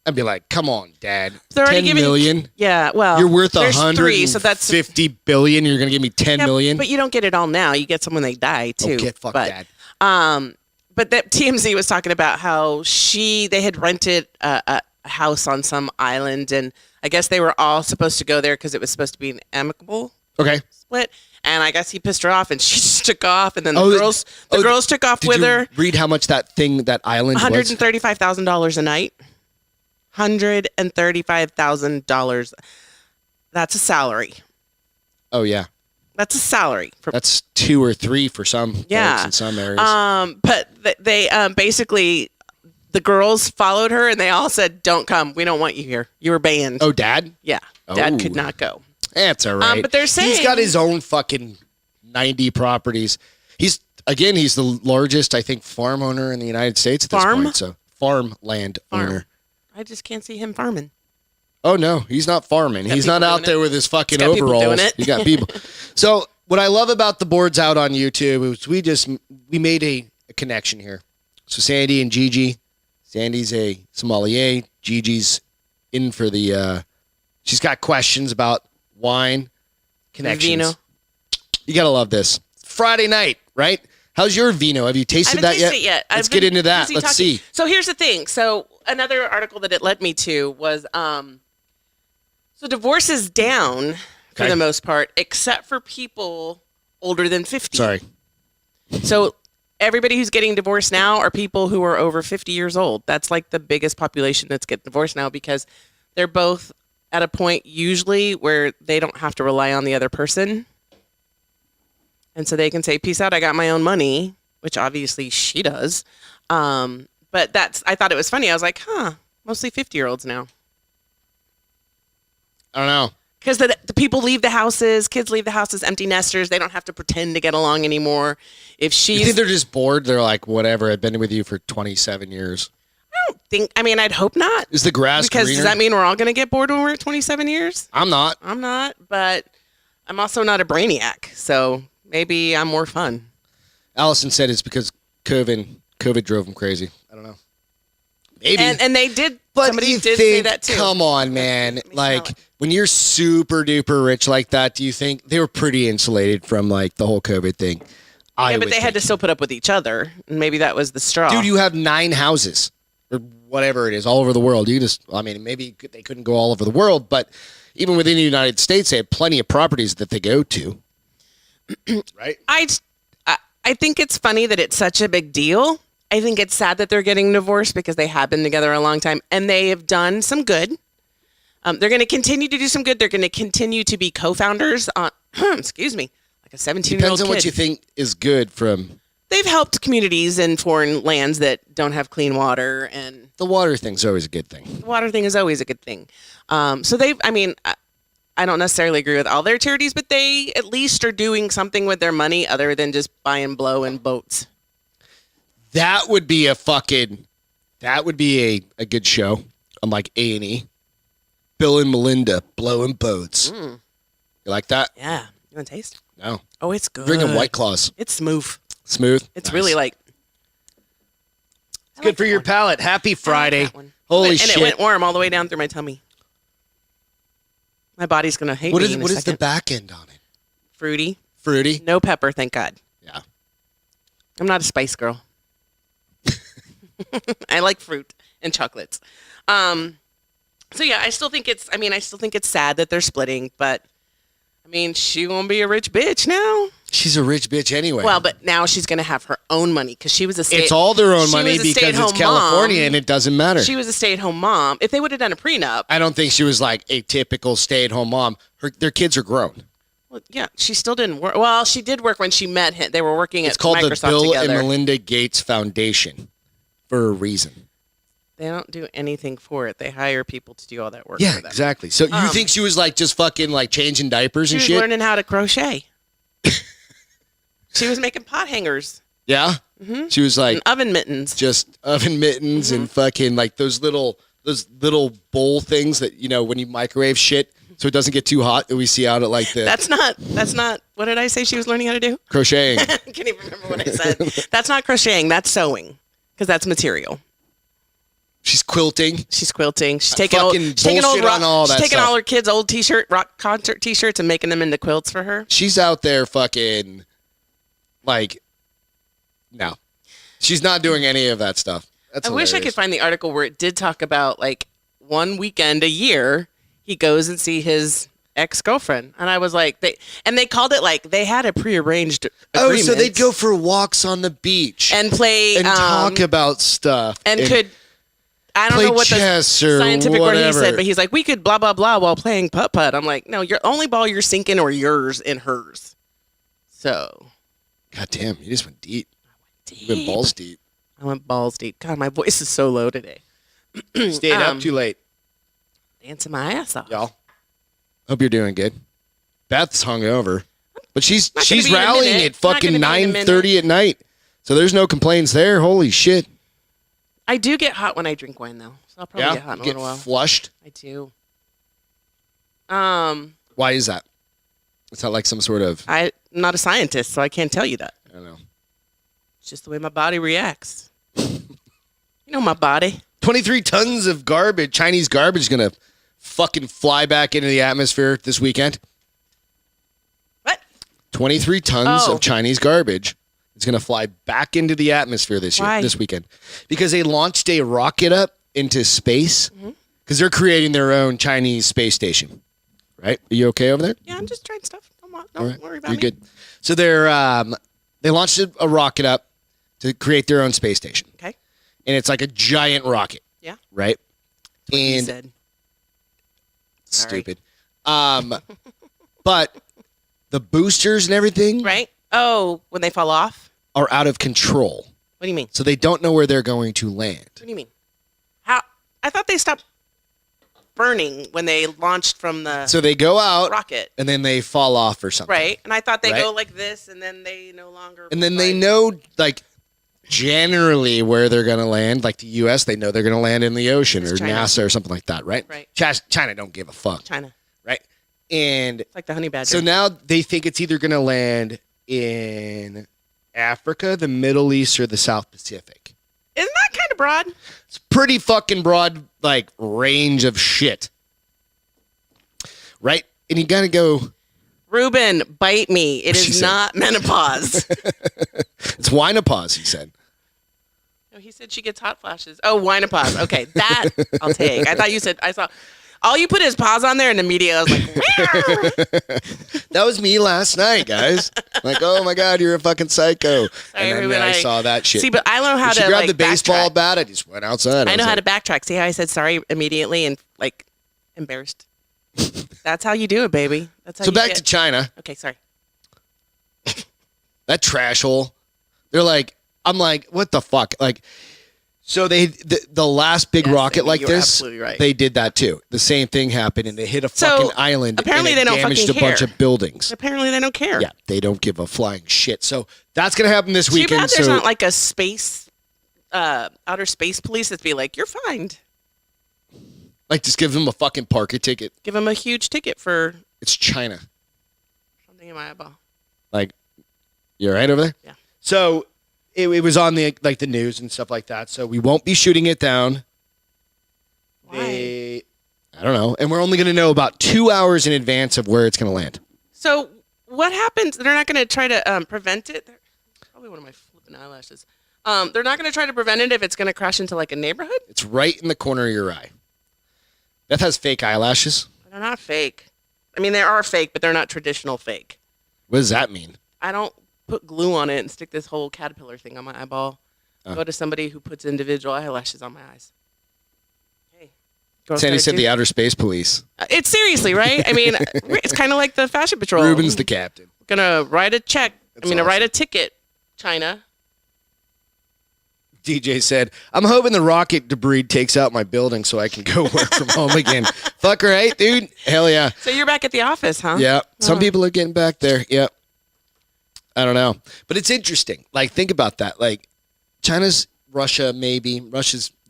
I'd be like, come on, Dad. They're already $10 million? Yeah, well, you're worth there's three, so that's $150 billion. You're gonna give me $10 million? But you don't get it all now. You get some when they die too. Oh, get fucked, Dad. But that TMZ was talking about how they had rented a house on some island, and I guess they were all supposed to go there because it was supposed to be an amicable split. And I guess he pissed her off, and she just took off. And then the girls took off with her. Read how much that island was? $135,000 a night. $135,000. That's a salary. Oh yeah, that's a salary. That's 2 or 3 for some folks in some areas. But they basically the girls followed her, and they all said, "Don't come. We don't want you here. You were banned." Oh, Dad? Yeah, Dad could not go. That's all right. But they're saying he's got his own fucking 90 properties. He's the largest, I think, farm owner in the United States at this point. So farmland owner. I just can't see him farming. Oh no, he's not farming. He's not out there with his fucking overalls. Doing it. He got people. So what I love about the boards out on YouTube is we made a connection here. So Sandy and Gigi. Sandy's a sommelier. Gigi's in for the. She's got questions about wine connections. Vino. You gotta love this. Friday night, right? How's your vino? Have you tasted that yet? It yet. Let's get into that. Let's see. So here's the thing. So another article that it led me to was so divorce is down for the most part, except for people older than 50. Sorry. So everybody who's getting divorced now are people who are over 50 years old. That's like the biggest population that's getting divorced now because they're both at a point usually where they don't have to rely on the other person. And so they can say, peace out, I got my own money, which obviously she does. But I thought it was funny. I was like, mostly 50-year-olds now. I don't know. Because the people leave the houses, kids leave the houses, empty nesters. They don't have to pretend to get along anymore. You think they're just bored? They're like, whatever, I've been with you for 27 years. I'd hope not. Is the grass greener? Does that mean we're all going to get bored when we're at 27 years? I'm not, but I'm also not a brainiac, so maybe I'm more fun. Allison said it's because COVID drove them crazy. I don't know. Maybe. And they did, but somebody did say that too. Come on, man. Like, when you're super duper rich like that, do you think they were pretty insulated from like the whole COVID thing? Yeah, but they had to still put up with each other. And maybe that was the straw. Dude, you have 9 houses or whatever it is all over the world. Maybe they couldn't go all over the world, but even within the United States, they had plenty of properties that they go to. Right? I think it's funny that it's such a big deal. I think it's sad that they're getting divorced because they have been together a long time and they have done some good. They're going to continue to do some good. They're going to continue to be co-founders on, excuse me, like a 17-year-old Depends on kid. what you think is good from they've helped communities in foreign lands that don't have clean water, and The water thing's always a good thing. the water thing is always a good thing. So I don't necessarily agree with all their charities, but they at least are doing something with their money other than just buying blow and boats. That would be a good show on like A&E. Bill and Melinda blowing boats. You like that? Yeah. You want to taste? No. Oh, it's good. Drinking White Claws. It's smooth. Smooth? It's Nice. really like... It's good for your palate. Happy Friday. Holy shit. And it went warm all the way down through my tummy. My body's going to hate What me is in a what is the second. back end on it? Fruity. Fruity? No pepper, thank God. Yeah. I'm not a spice girl. I like fruit and chocolates. So yeah, I still think it's sad that they're splitting, but I mean, she gonna be a rich bitch now. She's a rich bitch anyway. Well, but now she's gonna have her own money because she was a it's all their own she money was a because it's stay-at-home California mom. and it doesn't matter. She was a stay-at-home mom. If they would have done a prenup, I don't think she was like a typical stay-at-home mom. Their kids are grown. well, yeah, she still didn't work. Well, she did work when she met him. They were working It's at called Microsoft the Bill together. and Melinda Gates Foundation for a reason. They don't do anything for it. They hire people to do all that work Yeah, for them. exactly. So you think she was like just fucking like changing diapers She and was shit? learning how to crochet. She was making pot hangers, Yeah? She was like and oven mittens. just oven mittens and fucking like those little bowl things that, you know, when you microwave shit so it doesn't get too hot that we see out at like the That's not, what did I say she was learning how to do? crocheting. I can't even remember what I said. That's not crocheting, that's sewing, because that's material. She's quilting. She's quilting. She's taking fucking bullshit on all that she's taking stuff. all her kids' old rock concert t-shirts and making them into quilts for her. She's out there fucking like no. She's not doing any of that stuff. That's I wish I could find the article where it did talk about like one weekend a year he goes and see his ex-girlfriend, and I was like, they called it like they had a prearranged Oh, agreement so they'd go for walks on the beach and play and talk about stuff and could. I don't play know what the chess or scientific word he whatever. said, but he's like, we could blah blah blah while playing putt putt. I'm like, no, your only ball you're sinking or yours and hers. So, God damn, you just went deep. You deep. went balls deep. I went balls deep. God, my voice is so low today. Stayed up too late, Dancing my ass off. y'all. Hope you're doing good. Beth's hungover, but she's Not gonna be in a rallying minute. at fucking Not gonna be in a 9:30 at night. So there's no complaints there. Holy shit. I do get hot when I drink wine, though. So I'll probably get hot in a get little while. flushed. I do. Why is that? It's not like some sort of I'm not a scientist, so I can't tell you that. I don't know. It's just the way my body reacts. You know my body. 23 tons of garbage, Chinese garbage, is gonna fucking fly back into the atmosphere this weekend. What? 23 tons Oh. of Chinese garbage is gonna fly back into the atmosphere Why? this weekend, because they launched a rocket up into space Mm-hmm. because they're creating their own Chinese space station. Right? Are you okay over there? Yeah, I'm just trying stuff. Don't All right. worry about You're me. good. So they launched a rocket up to create their own space station, Okay. and it's like a giant rocket. Yeah. Right? He And said. Sorry. stupid. But the boosters and everything Right? Oh, when they fall off? are out of control. What do you mean? So they don't know where they're going to land. What do you mean? How? I thought they stopped burning when they launched from the So they go out rocket. and then they fall off or something. Right? And I thought they Right. go like this and then they no longer. And then they like- know like generally where they're going to land. Like the U.S., they know they're going to land in the ocean It's or China. NASA or something like that, right? Right. China don't give a fuck, China. right? And It's like the honey badger. so now they think it's either going to land in Africa, the Middle East, or the South Pacific. Isn't that kind of broad? It's pretty fucking broad, like, range of shit. Right? And you got to go, Ruben, bite me. It She is said. not menopause. it's winopause, he said. No, he said she gets hot flashes. Oh, winopause. Okay, that I'll take. I thought you said, I saw, all you put is pause on there, and immediately I was like, "Meow." That was me last night, guys. Like, oh my God, you're a fucking psycho. Sorry, and then Ruben, I saw that shit. See, but I know how she to grabbed like the baseball backtrack. bat. I just went outside. I know was how like, to backtrack. See how I said sorry immediately and like embarrassed? That's how you do it, baby. That's how So you back get. to China. Okay, sorry. That trash hole. They're like, I'm like, what the fuck? Like, so the last big rocket like this, right. they did that too. The same thing happened, and they hit a fucking island. Apparently, and it they don't damaged fucking a bunch care. of buildings. Apparently, they don't care. Yeah, they don't give a flying shit. So that's gonna happen this weekend. Too bad there's not like a space, outer space police that'd be like, you're fined. Like, just give them a fucking parking ticket. Give them a huge ticket for. It's China. Something in my eyeball. Like, you all right over there? Yeah. So it was on the news and stuff like that. So we won't be shooting it down. Why? I don't know. And we're only going to know about 2 hours in advance of where it's going to land. So what happens? They're not going to try to prevent it. Probably one of my flipping eyelashes. They're not going to try to prevent it if it's going to crash into like a neighborhood. It's right in the corner of your eye. Beth has fake eyelashes. They're not fake. I mean, they are fake, but they're not traditional fake. What does that mean? I don't put glue on it and stick this whole caterpillar thing on my eyeball. Go to somebody who puts individual eyelashes on my eyes. Hey. Sandy said the outer space police. It's seriously, right? I mean, it's kind of like the fashion patrol. Ruben's the captain. Gonna write a check. Awesome. Write a ticket, China. DJ said, I'm hoping the rocket debris takes out my building so I can go work from home again. Fuck right, dude. Hell yeah. So you're back at the office, huh? Yeah. Some people are getting back there. Yep. I don't know. But it's interesting. Like, think about that. Like, China's, Russia, maybe.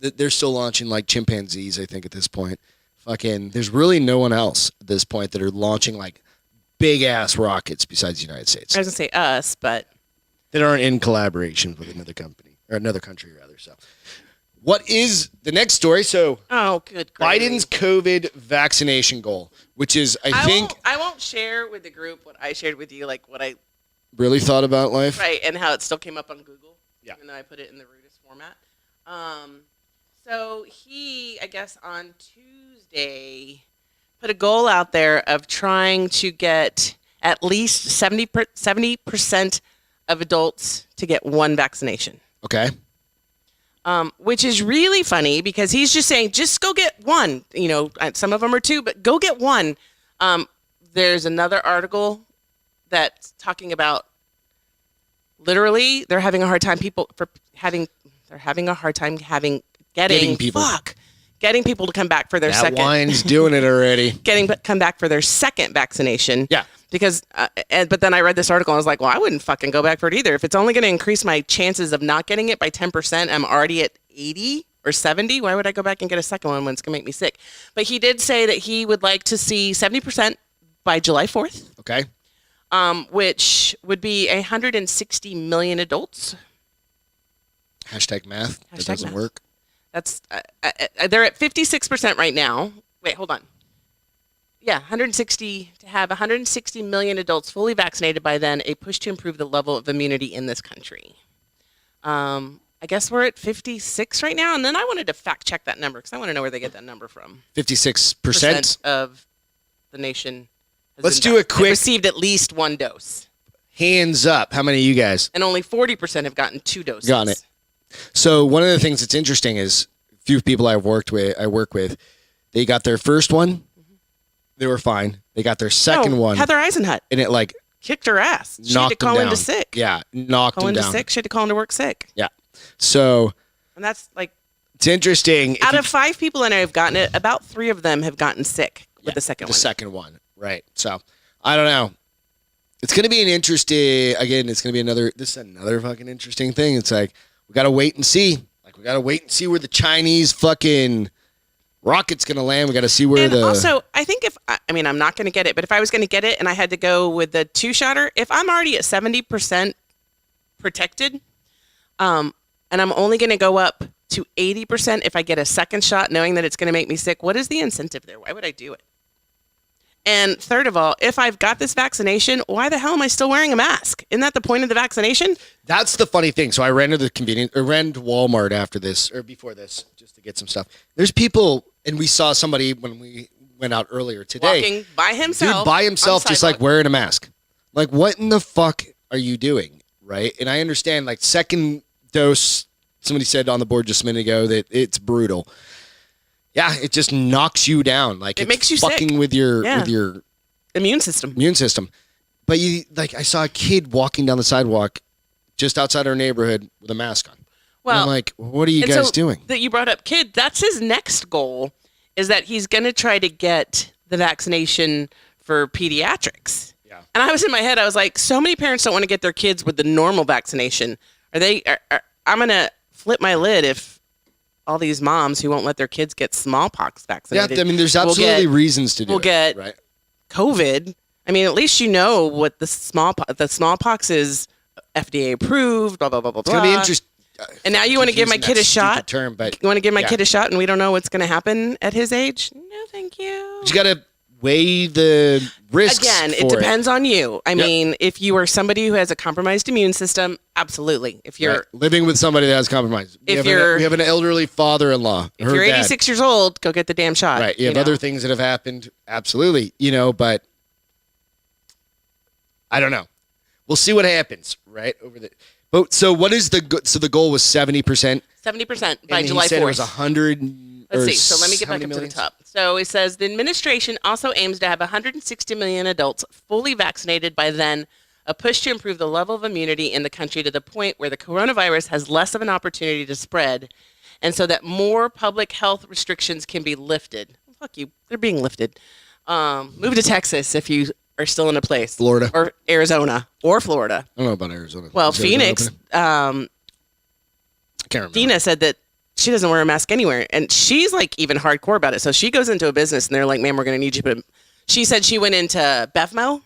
They're still launching, like, chimpanzees, I think, at this point. Fucking, there's really no one else at this point that are launching, like, big-ass rockets besides the United States. I was going to say us, but... that aren't in collaboration with another company. Or another country, rather. So, what is the next story? So, good gravy. Biden's COVID vaccination goal, which is, I won't share with the group what I shared with you, like what I really thought about life. right, and how it still came up on Google. Yeah. Even though I put it in the rudest format. So he, I guess, on Tuesday, put a goal out there of trying to get at least 70% of adults to get one vaccination. Okay. Which is really funny because he's just saying, just go get one. You know, some of them are two, but go get one. There's another article that's talking about literally they're having a hard time getting people to come back for their second. That wine's doing it already. Come back for their second vaccination. Yeah. Because, but then I read this article and I was like, well, I wouldn't fucking go back for it either. If it's only going to increase my chances of not getting it by 10%, I'm already at 80 or 70. Why would I go back and get a second one when it's going to make me sick? But he did say that he would like to see 70% by July 4th. Okay. Which would be 160 million adults. Hashtag math. That doesn't work. That's they're at 56% right now. Wait, hold on. Yeah, 160 million adults fully vaccinated by then, a push to improve the level of immunity in this country. I guess we're at 56 right now, and then I wanted to fact check that number because I want to know where they get that number from. 56% of the nation. Let's do a quick received at least one dose. Hands up. How many of you guys? And only 40% have gotten 2 doses. Got it. So one of the things that's interesting is a few people I work with, they got their first one. They were fine. They got their second one. Heather Eisenhut. And it like kicked her ass. She knocked had to call them into down. sick. Yeah, knocked them down. Sick. She had to call into work sick. Yeah. So. And that's like. It's interesting. Out of 5 people I know who've gotten it, about 3 of them have gotten sick with the second one. The second one. Right. So, I don't know. It's going to be an interesting, again, it's going to be another fucking interesting thing. It's like, we got to wait and see. We got to wait and see where the Chinese fucking rocket's going to land. We got to see where also, I think I'm not going to get it, but if I was going to get it and I had to go with the 2-shotter, if I'm already at 70% protected, and I'm only going to go up to 80% if I get a second shot, knowing that it's going to make me sick, what is the incentive there? Why would I do it? And third of all, if I've got this vaccination, why the hell am I still wearing a mask? Isn't that the point of the vaccination? That's the funny thing. So I ran to Walmart after this or before this just to get some stuff. There's people, and we saw somebody when we went out earlier today. Walking by himself. Dude, by himself, just like wearing a mask. Like, what in the fuck are you doing? Right? And I understand, like, second dose, somebody said on the board just a minute ago that it's brutal. Yeah, it just knocks you down. Like it makes you fucking sick. with your immune system. But I saw a kid walking down the sidewalk just outside our neighborhood with a mask on. Well, and I'm like, what are you guys doing? That you brought up kid, that's his next goal, is that he's going to try to get the vaccination for pediatrics. Yeah. And I was in my head, I was like, so many parents don't want to get their kids with the normal vaccination. I'm going to flip my lid if all these moms who won't let their kids get smallpox vaccinated. Yeah, I mean, there's absolutely reasons to do it. We'll get right? COVID. I mean, at least you know what the smallpox is FDA approved, blah, blah, blah, blah, blah. It's going to be interesting. And now you want to give my kid a shot? Term, but you want to give my kid a shot and we don't know what's going to happen at his age? No, thank you. But you got to weigh the risks. Again, it depends on you. I mean, if you are somebody who has a compromised immune system, absolutely. If you're living with somebody that has compromised, we have an elderly father-in-law. If you're 86 years old, go get the damn shot. Right. You have other things that have happened. Absolutely. But I don't know. We'll see what happens. Right over the. But so what is the goal was 70%. 70% by July 4th. He said it was 100. Let's see. So let me get back up to the top. So it says the administration also aims to have 160 million adults fully vaccinated by then, a push to improve the level of immunity in the country to the point where the coronavirus has less of an opportunity to spread, and so that more public health restrictions can be lifted. Fuck you. They're being lifted. Move to Texas if you are still in a place. Florida. Or Arizona. Or Florida. I don't know about Arizona. Well, Phoenix. I can't remember. Dina said that she doesn't wear a mask anywhere. And she's like even hardcore about it. So she goes into a business and they're like, man, we're going to need you. But she said she went into Bevmo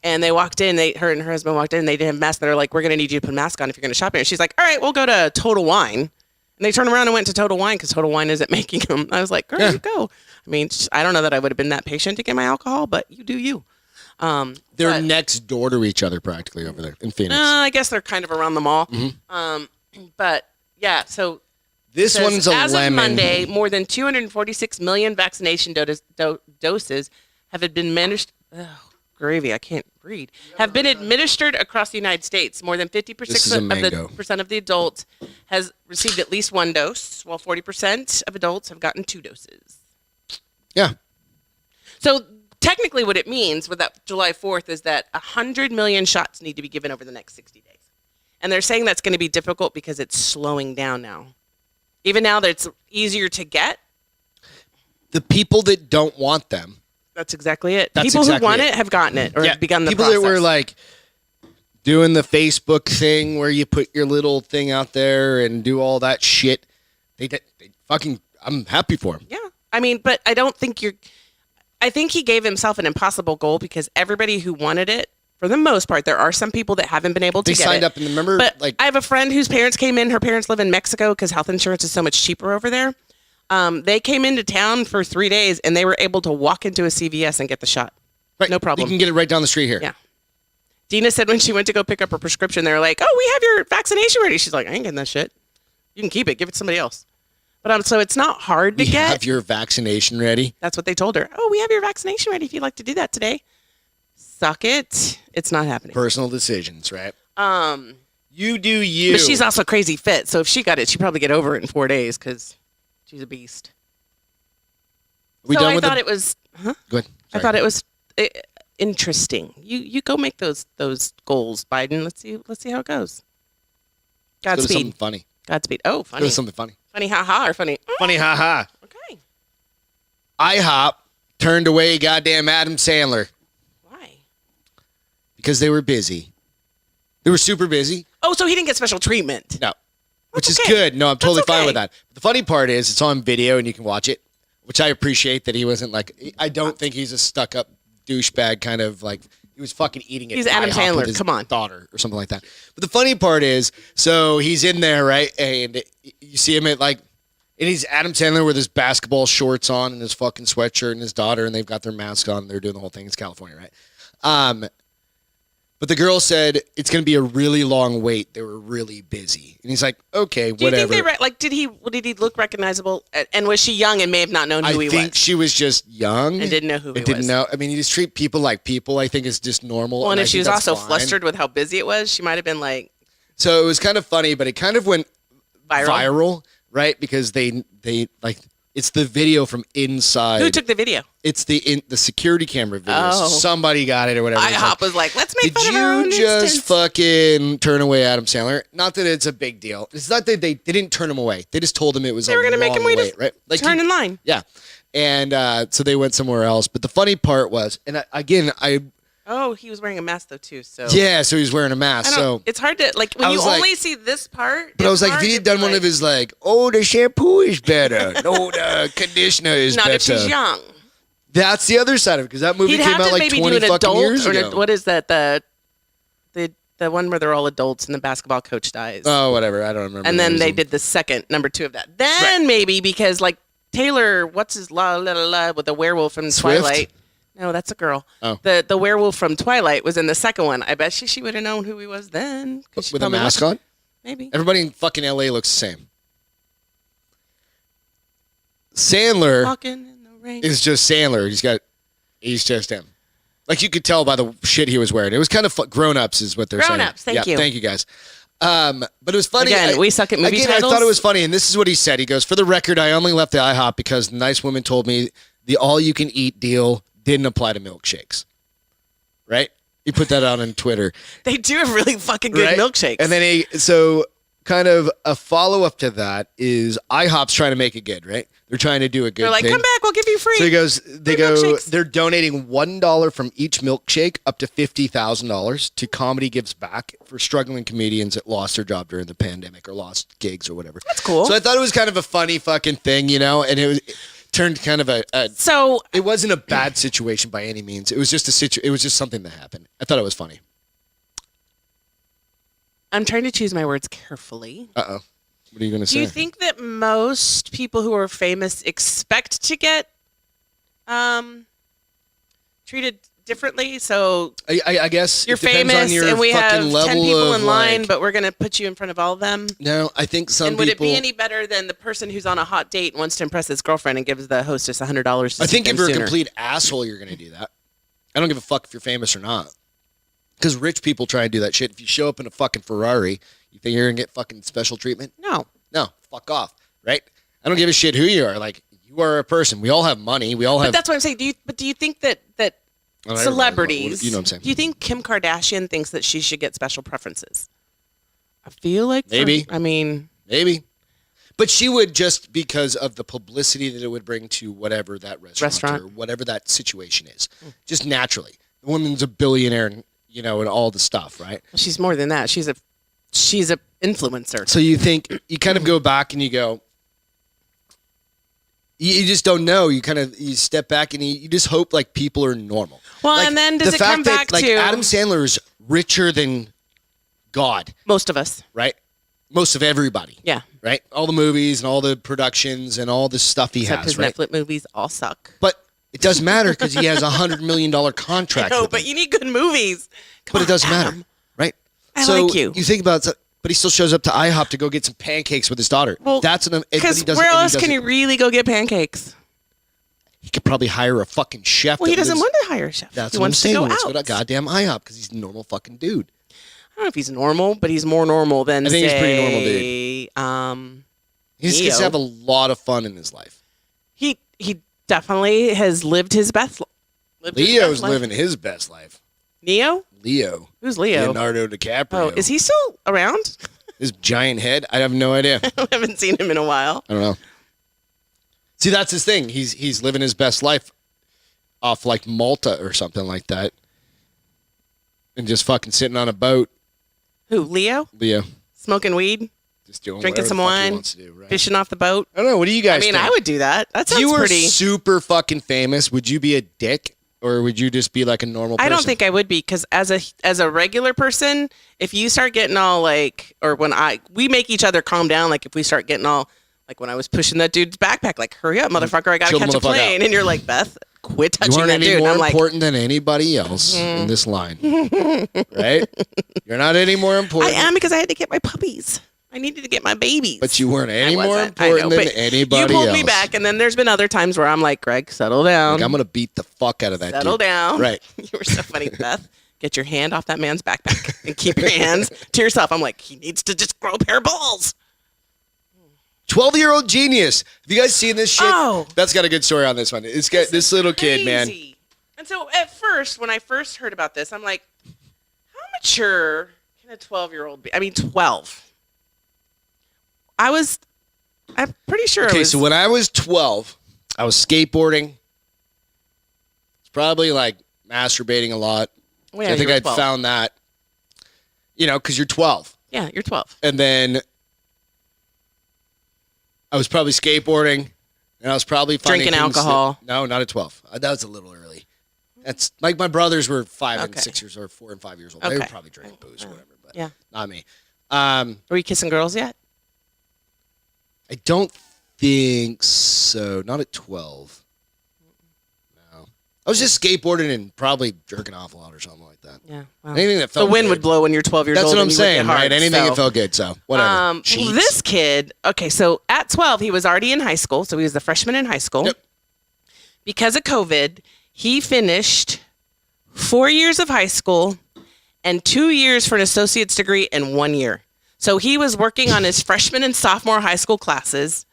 and they walked in. Her and her husband walked in and they didn't have masks. They're like, we're going to need you to put a mask on if you're going to shop here. She's like, all right, we'll go to Total Wine. And they turned around and went to Total Wine because Total Wine isn't making them. I was like, girl, you go. I mean, I don't know that I would have been that patient to get my alcohol, but you do you. They're next door to each other practically over there in Phoenix. I guess they're kind of around the mall. Mm-hmm. But yeah, so this one's a as lemon. of Monday, more than 246 million vaccination doses have been administered. Oh, gravy, I can't read. Have been administered across the United States. More than 50% of the adults has received at least one dose, while 40% of adults have gotten 2 doses. Yeah. So technically what it means with that July 4th is that 100 million shots need to be given over the next 60 days. And they're saying that's going to be difficult because it's slowing down now. Even now that it's easier to get. The people that don't want them. That's exactly it. People who want it have gotten it or begun the people process. That were like doing the Facebook thing where you put your little thing out there and do all that shit. They fucking, I'm happy for them. Yeah. I mean, but I don't think I think he gave himself an impossible goal because everybody who wanted it, for the most part, there are some people that haven't been able to get it. They signed up and remember, but I have a friend whose parents came in. Her parents live in Mexico because health insurance is so much cheaper over there. They came into town for 3 days and they were able to walk into a CVS and get the shot. Right. No problem. You can get it right down the street here. Yeah. Dina said when she went to go pick up her prescription, they were like, oh, we have your vaccination ready. She's like, I ain't getting that shit. You can keep it. Give it to somebody else. But so it's not hard to get. Have your vaccination ready? That's what they told her. Oh, we have your vaccination ready if you'd like to do that today. Suck it. It's not happening. Personal decisions, right? You do you. But she's also crazy fit. So if she got it, she'd probably get over it in 4 days because she's a beast. I thought it was. Huh? Go ahead. I thought it was interesting. You go make those goals, Biden. Let's see how it goes. Godspeed. Let's go to something funny. Godspeed. Oh, funny. Go to something funny. Funny ha-ha or funny? Funny ha-ha. Okay. IHOP turned away goddamn Adam Sandler. Why? Because they were busy. They were super busy. Oh, so he didn't get special treatment. No. Which is good. No, I'm totally fine with that. The funny part is it's on video and you can watch it, which I appreciate that he wasn't like, I don't think he's a stuck-up douchebag kind of like, he was fucking eating it. He's Adam Sandler. With his Come on. daughter or something like that. But the funny part is, so he's in there, right? And you see him at like, and he's Adam Sandler with his basketball shorts on and his fucking sweatshirt and his daughter, and they've got their mask on. And they're doing the whole thing. It's California, right? But the girl said it's going to be a really long wait. They were really busy, and he's like, "Okay, whatever." Do you think did he look recognizable? And was she young and may have not known who he was? I think she was just young and didn't know who he was. Didn't know. I mean, you just treat people like people. I think is just normal. Well, and if she was also flustered with how busy it was, she might have been like. So it was kind of funny, but it kind of went viral, right? Because they like It's the video from inside. Who took the video? It's the security camera video. Oh. Somebody got it or whatever. IHOP was like, let's make fun of our own Did you just instance. fucking turn away Adam Sandler? Not that it's a big deal. It's not that they didn't turn him away. They just told him it was They were going to make him wait, right? Like turn in line. Yeah. And so they went somewhere else. But the funny part was, and Oh, he was wearing a mask though too. So yeah, so he's wearing a mask. I don't, So it's hard to like when I you was like- only see this part. but I was it's like, if hard he to had done be one like, of his like, oh, the shampoo is better. No, the conditioner is not better. if she's young. That's the other side of it because that movie He'd came have out to like maybe 20 do an fucking adult years or ago. what is that the one where they're all adults and the basketball coach dies. Oh, whatever. I don't remember. And then they did. did the second number 2 of that. Then maybe because like Taylor, what's his la la la la with the werewolf from Swift? Twilight. No, that's a girl. Oh. The werewolf from Twilight was in the second one. I bet she would have known who he was then. 'cause she With a probably mask watched- on? Maybe. Everybody in fucking LA looks the same. Sandler Walking in the rain. is just Sandler. He's just him. Like you could tell by the shit he was wearing. It was kind of grown-ups is what they're saying. Grown-ups, thank you. Thank you guys. But it was funny. Again, we suck at movie I titles. thought it was funny, and this is what he said. He goes, for the record, I only left the IHOP because the nice woman told me the all-you-can-eat deal didn't apply to milkshakes. Right? He put that out on Twitter. They do have really fucking good Right? milkshakes. And then so kind of a follow-up to that is IHOP's trying to make it good, right? They're trying to do a good they're like, thing. come back, we'll give you free. So he goes, milkshakes. they're donating $1 from each milkshake up to $50,000 to Comedy Gives Back for struggling comedians that lost their job during the pandemic or lost gigs or whatever. That's cool. So I thought it was kind of a funny fucking thing, you know, and it turned kind of So it wasn't a bad situation by any means. It was just it was just something that happened. I thought it was funny. I'm trying to choose my words carefully. Uh-oh. What are you going to say? Do you think that most people who are famous expect to get treated differently? So I guess you're it depends famous on your and we fucking have level 10 people of, in line, like- but we're going to put you in front of all of them? No, I think some And would people. it be any better than the person who's on a hot date and wants to impress his girlfriend and gives the hostess $100 to I see think them if you're sooner? a complete asshole, you're going to do that. I don't give a fuck if you're famous or not. Because rich people try and do that shit. If you show up in a fucking Ferrari, you think you're going to get fucking special treatment? No. No, fuck off, right? I don't give a shit who you are. Like, you are a person. We all have money. We all But have. that's what I'm saying. Do you think that I don't know, celebrities, you know what I'm saying? do you think Kim Kardashian thinks that she should get special preferences? I feel like Maybe. I mean, Maybe. But she would just because of the publicity that it would bring to whatever that restaurant. Or whatever that situation is. Just naturally. The woman's a billionaire, and, you know, and all the stuff, right? she's more than that. She's a influencer. So you think, you kind of go back and you go, you just don't know. You step back and you just hope like people are normal. Well, Like, and then does the it come fact that, back like, to Adam Sandler is richer than God, most of us? right? Most of everybody, Yeah. right? All the movies and all the productions and all the stuff he Except has, his right? Netflix movies all suck. But it doesn't matter because he has $100 million contract. No, with but them. you need good movies. Come But on, it doesn't Adam. matter, right? I so like you. You think about it, but he still shows up to IHOP to go get some pancakes with his daughter. Well, That's because where else can you really go get pancakes? He could probably hire a fucking chef. Well, he that doesn't lives- want to hire a chef. That's he what I'm wants saying. to He go wants to out. go to goddamn IHOP because he's a normal fucking dude. I don't know if he's normal, but he's more normal than I think he's pretty normal, dude. He just gets to Neo. have a lot of fun in his life. He definitely has lived his best. Leo's living his best life. Neo? Leo. Who's Leo? Leonardo DiCaprio. Oh, is he still around? His giant head? I have no idea. I haven't seen him in a while. I don't know. See, that's his thing. He's living his best life off like Malta or something like that. And just fucking sitting on a boat. Who? Leo? Leo. Smoking weed? Just doing Drinking whatever some the fuck he wine? wants to do, right? Fishing off the boat? I don't know. What do you guys I mean, think? I would do that. That If sounds you were pretty. super fucking famous, would you be a dick? Or would you just be like a normal person? I don't think I would be because as a regular person, if you start getting all like, or when we make each other calm down, like if we start getting all like when I was pushing that dude's backpack, like hurry up, motherfucker, I gotta Chill the catch a motherfucker plane, out. and you're like, Beth, quit You touching aren't that any dude. And more I'm like, important than anybody else in this line. Right? You're not any more I important. am because I had to get my puppies. I needed to get my babies. But you weren't any I more wasn't. I important know, than but anybody You pulled else. me back, and then there's been other times where I'm like, Greg, settle down. Like, I'm going to beat the fuck out of that Settle dude. down. Right. You were so funny, Beth. Get your hand off that man's backpack and keep your hands to yourself. I'm like, he needs to just grow a pair of balls. 12-year-old genius. Have you guys seen this shit? Oh. That's got a good story on this one. It's got this little kid, man. And so at first, when I first heard about this, I'm like, how mature can a 12-year-old be? I mean, 12. I'm pretty sure Okay, so when I was 12, I was skateboarding. It's probably like masturbating a lot. Well, yeah, I think I'd 12. found that, because you're 12. Yeah, you're 12. And then I was probably skateboarding, and I was probably finding Drinking alcohol. No, not at 12. That was a little early. That's like my brothers were 5 and Okay. 6 years or 4 and 5 years old. Okay. They were probably drinking booze or whatever, but Yeah. not me. Were you kissing girls yet? I don't think so. Not at 12. No. I was just skateboarding and probably jerking off a lot or something like that. Yeah. Well, Anything that the felt wind good. would blow when you're 12 years That's old. what I'm and you would saying, get hard, right? Anything so. that felt good, so whatever. Well, Sheets. this kid, okay, so at 12, he was already in high school. So he was a freshman in high school. Yep. Because of COVID, he finished 4 years of high school and 2 years for an associate's degree in 1 year. So he was working on his freshman and sophomore high school classes,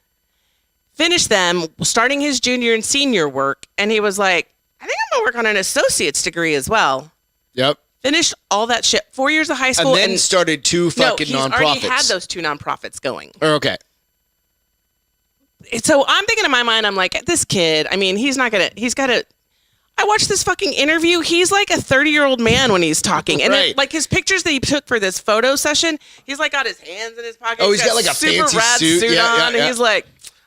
finished them, starting his junior and senior work, and he was like, I think I'm going to work on an associate's degree as well. Yep. Finished all that shit. 4 years of high school. And then started two fucking he's nonprofits. already had those 2 nonprofits going. Okay. So I'm thinking in my mind, I'm like, this kid, I mean, he's got to, I watched this fucking interview. He's like a 30-year-old man when he's talking. And Right. like his pictures that he took for this photo session, he's like got his hands in his pocket. Oh, he's got like a super fancy rad suit. Yeah, on. yeah, And yeah. he's like,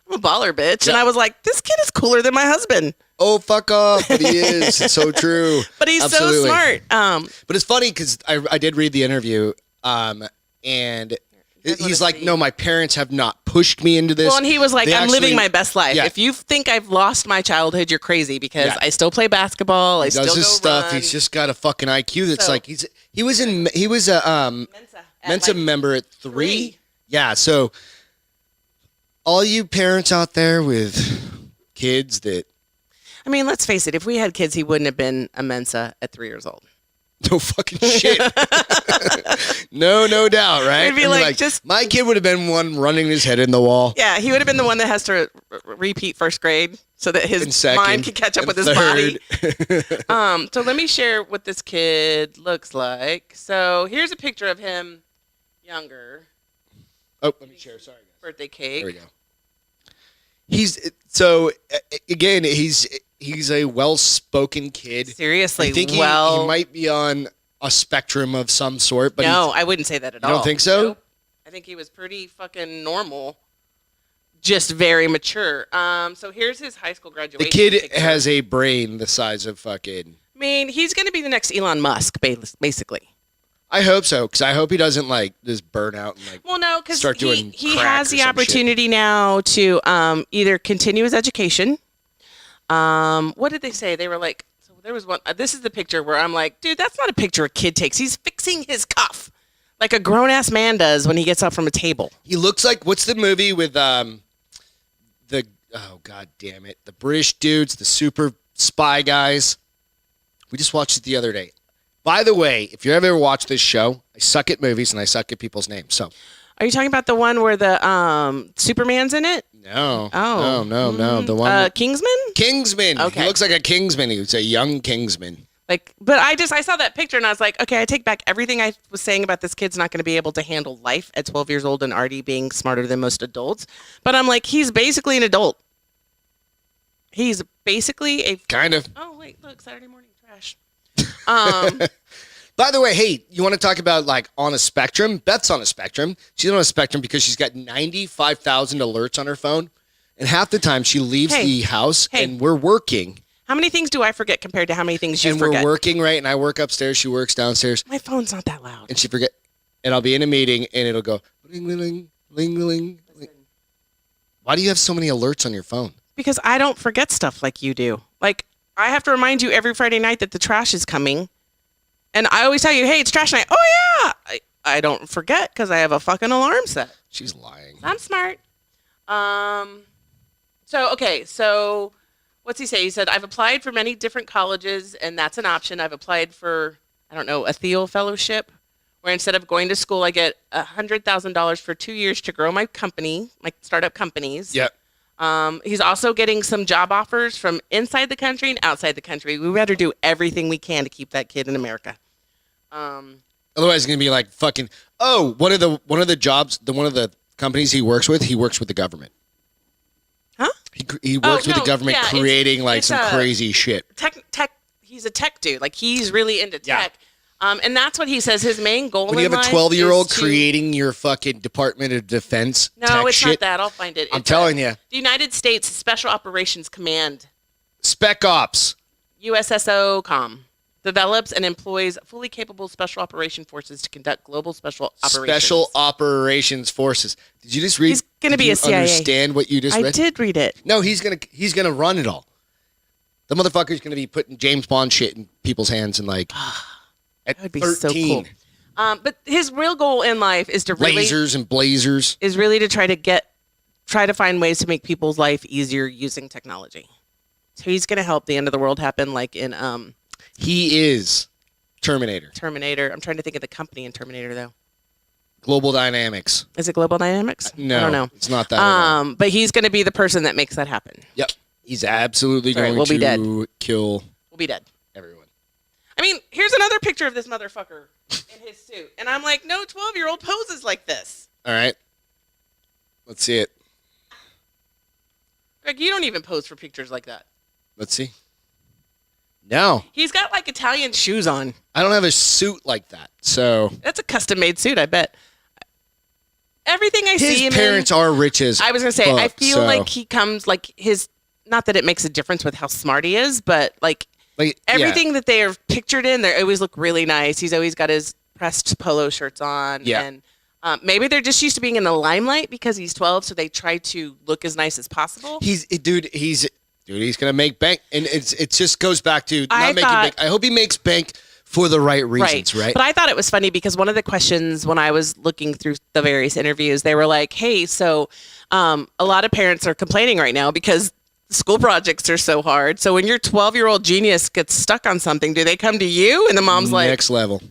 I'm a baller, bitch. Yeah. And I was like, this kid is cooler than my husband. Oh, fuck off. But he is. It's so true. But he's Absolutely. so smart. But it's funny because I did read the interview, and he's like, no, my parents have not pushed me into this. Well, and he was like, They I'm living actually- my best life. Yeah. If you think I've lost my childhood, you're crazy because Yeah. I still play basketball. I He still does go his stuff. run. He's just got a fucking IQ that's So- like he was a Mensa like member at 3. 3. Yeah, so all you parents out there with kids that I mean, let's face it. If we had kids, he wouldn't have been a Mensa at 3 years old. no fucking shit. no doubt, right? It'd be I mean, like, just- my kid would have been one running his head in the wall. Yeah, he would have been the one that has to repeat first grade so that And his second, mind can catch up and with his third. body. So let me share what this kid looks like. So here's a picture of him younger. Oh, let me share. Sorry, guys. Birthday cake. There we go. He's so again. He's a well-spoken kid. Seriously, I think he might be on a spectrum of some sort. But no, I wouldn't say that at all. You don't think so? Nope. I think he was pretty fucking normal, just very mature. So here's his high school graduation. the kid picture. has a brain the size of fucking. I mean, he's going to be the next Elon Musk, basically. I hope so, because I hope he doesn't like just burn out and like. Well, no, because Start doing he crack has or the some opportunity now to either continue his education. What did they say? They were like, so there was one. This is the picture where I'm like, dude, that's not a picture a kid takes. He's fixing his cuff like a grown ass man does when he gets up from a table. He looks like what's the movie with the oh god damn it, the British dudes, the super spy guys. We just watched it the other day. By the way, if you ever watched this show, I suck at movies and I suck at people's names. So Are you talking about the one where the Superman's in it? no, Oh. no, the one Kingsman? Kingsman. Okay. He looks like a Kingsman. He was a young Kingsman. But I saw that picture and I was like, okay, I take back everything I was saying about this kid's not going to be able to handle life at 12 years old and already being smarter than most adults. But I'm like, he's basically an adult. He's basically a Kind of. Oh wait, look, Saturday morning trash. By the way, hey, you want to talk about like on a spectrum? Beth's on a spectrum. She's on a spectrum because she's got 95,000 alerts on her phone. And half the time she leaves Hey. the house Hey. and we're working. How many things do I forget compared to how many things you And forget? we're working, right? And I work upstairs. She works downstairs. My phone's not that loud. And she forget. And I'll be in a meeting and it'll go ling, ling, ling, ling, ling. Why do you have so many alerts on your phone? Because I don't forget stuff like you do. Like, I have to remind you every Friday night that the trash is coming. And I always tell you, hey, it's trash night. Oh, yeah. I don't forget because I have a fucking alarm set. She's lying. I'm smart. So what's he say? He said, I've applied for many different colleges, and that's an option. I've applied for, I don't know, a Thiel Fellowship where instead of going to school, I get $100,000 for 2 years to grow my company, my startup companies. Yep. He's also getting some job offers from inside the country and outside the country. We better do everything we can to keep that kid in America. Otherwise, it's gonna be like fucking. Oh, one of the jobs, one of the companies he works with the government. Huh? He works with the government, creating it's some crazy shit. Tech. He's a tech dude. Like he's really into tech. Yeah. And that's what he says his main goal When you have a 12-year-old creating your fucking Department of Defense No, tech it's shit, not that. I'll find it. I'm telling you. The United States Special Operations Command. Spec Ops. USSOCOM. Develops and employs fully capable special operation forces to conduct global special operations. Special Operations Forces. Did you just read? He's going to be a CIA. Understand what you just read? I did read it. No, he's gonna run it all. The motherfucker's gonna be putting James Bond shit in people's hands and like at That'd be 13. so cool. But his real goal in life is to really lasers and blazers. Is really to try to find ways to make people's life easier using technology. So he's going to help the end of the world happen, like in He is Terminator. Terminator. I'm trying to think of the company in Terminator though. Global Dynamics. Is it Global Dynamics? No, I don't know. It's not that. But he's going to be the person that makes that happen. Yep. He's absolutely Sorry, going we'll be dead. to kill We'll be dead. everyone. I mean, here's another picture of this motherfucker in his suit. And I'm like, no 12-year-old poses like this. All right. Let's see it. Greg, you don't even pose for pictures like that. Let's see. No. He's got like Italian shoes on. I don't have a suit like that. So That's a custom-made suit, I bet. Everything I see him his parents are rich as I was going to say, fuck, I feel so- like he comes like his, not that it makes a difference with how smart he is, but like everything that they are pictured in, they always look really nice. He's always got his pressed polo shirts on. Yeah. And maybe they're just used to being in the limelight because he's 12, so they try to look as nice as possible. He's gonna make bank, and it just goes back to not making bank. I hope he makes bank for the right reasons, right? But I thought it was funny because one of the questions when I was looking through the various interviews, they were like, "Hey, so a lot of parents are complaining right now because school projects are so hard. So when your 12-year-old genius gets stuck on something, do they come to you?" And the mom's like, next level.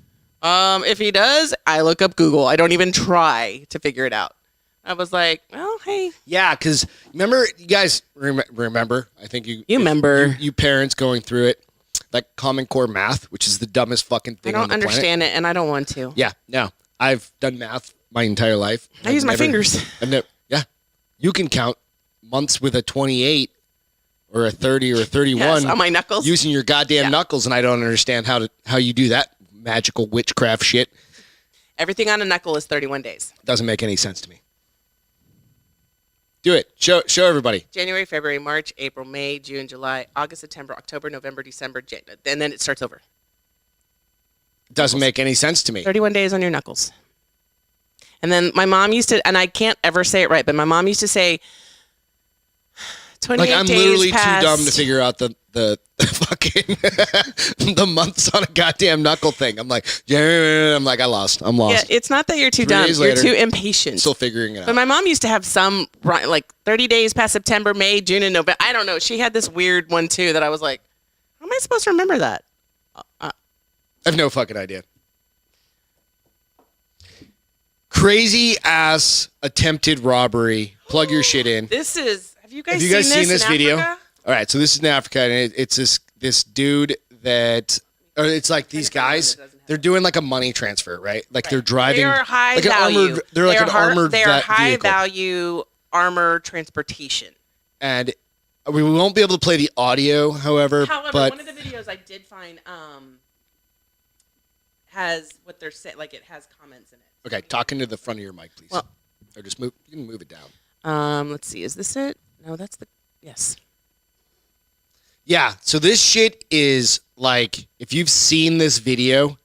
If he does, I look up Google. I don't even try to figure it out. I was like, well, hey. Yeah, because remember, you guys remember, I think you remember. You parents going through it, like Common Core math, which is the dumbest fucking thing on the planet. I don't understand it, and I don't want to. Yeah, no. I've done math my entire life. I use my fingers. Yeah. You can count months with a 28 or a 30 or a 31 yes, on my knuckles. Using your goddamn knuckles, and I don't understand how you do that magical witchcraft shit. Everything on a knuckle is 31 days. Doesn't make any sense to me. Do it. Show everybody. January, February, March, April, May, June, July, August, September, October, November, December, and then it starts over. Doesn't make any sense to me. 31 days on your knuckles. And then my mom used to, and I can't ever say it right, but my mom used to say 28 days I'm literally past. too dumb to figure out the fucking the months on a goddamn knuckle thing. I'm like, I'm lost. I'm lost. Yeah, it's not that you're too 3 dumb. days You're later, too impatient. Still figuring it out. But my mom used to have some, like 30 days past September, May, June, and November. I don't know. She had this weird one too that I was like, how am I supposed to remember that? I have no fucking idea. Crazy ass attempted robbery. Plug your shit in. This is. Have you guys seen this in video? Africa? All right, so this is in Africa, and it's this dude that, or it's like these guys. They're doing like a money transfer, right? Like they're driving. They are high like value. They're like an armored They are high vehicle. value armor transportation. And we won't be able to play the audio, however. However, but one of the videos I did find has what they're saying, like it has comments in it. Okay, talk into the front of your mic, please. Well, or just move. You can move it down. Let's see. Is this it? No, that's the. Yes. Yeah. So this shit is like, if you've seen this video,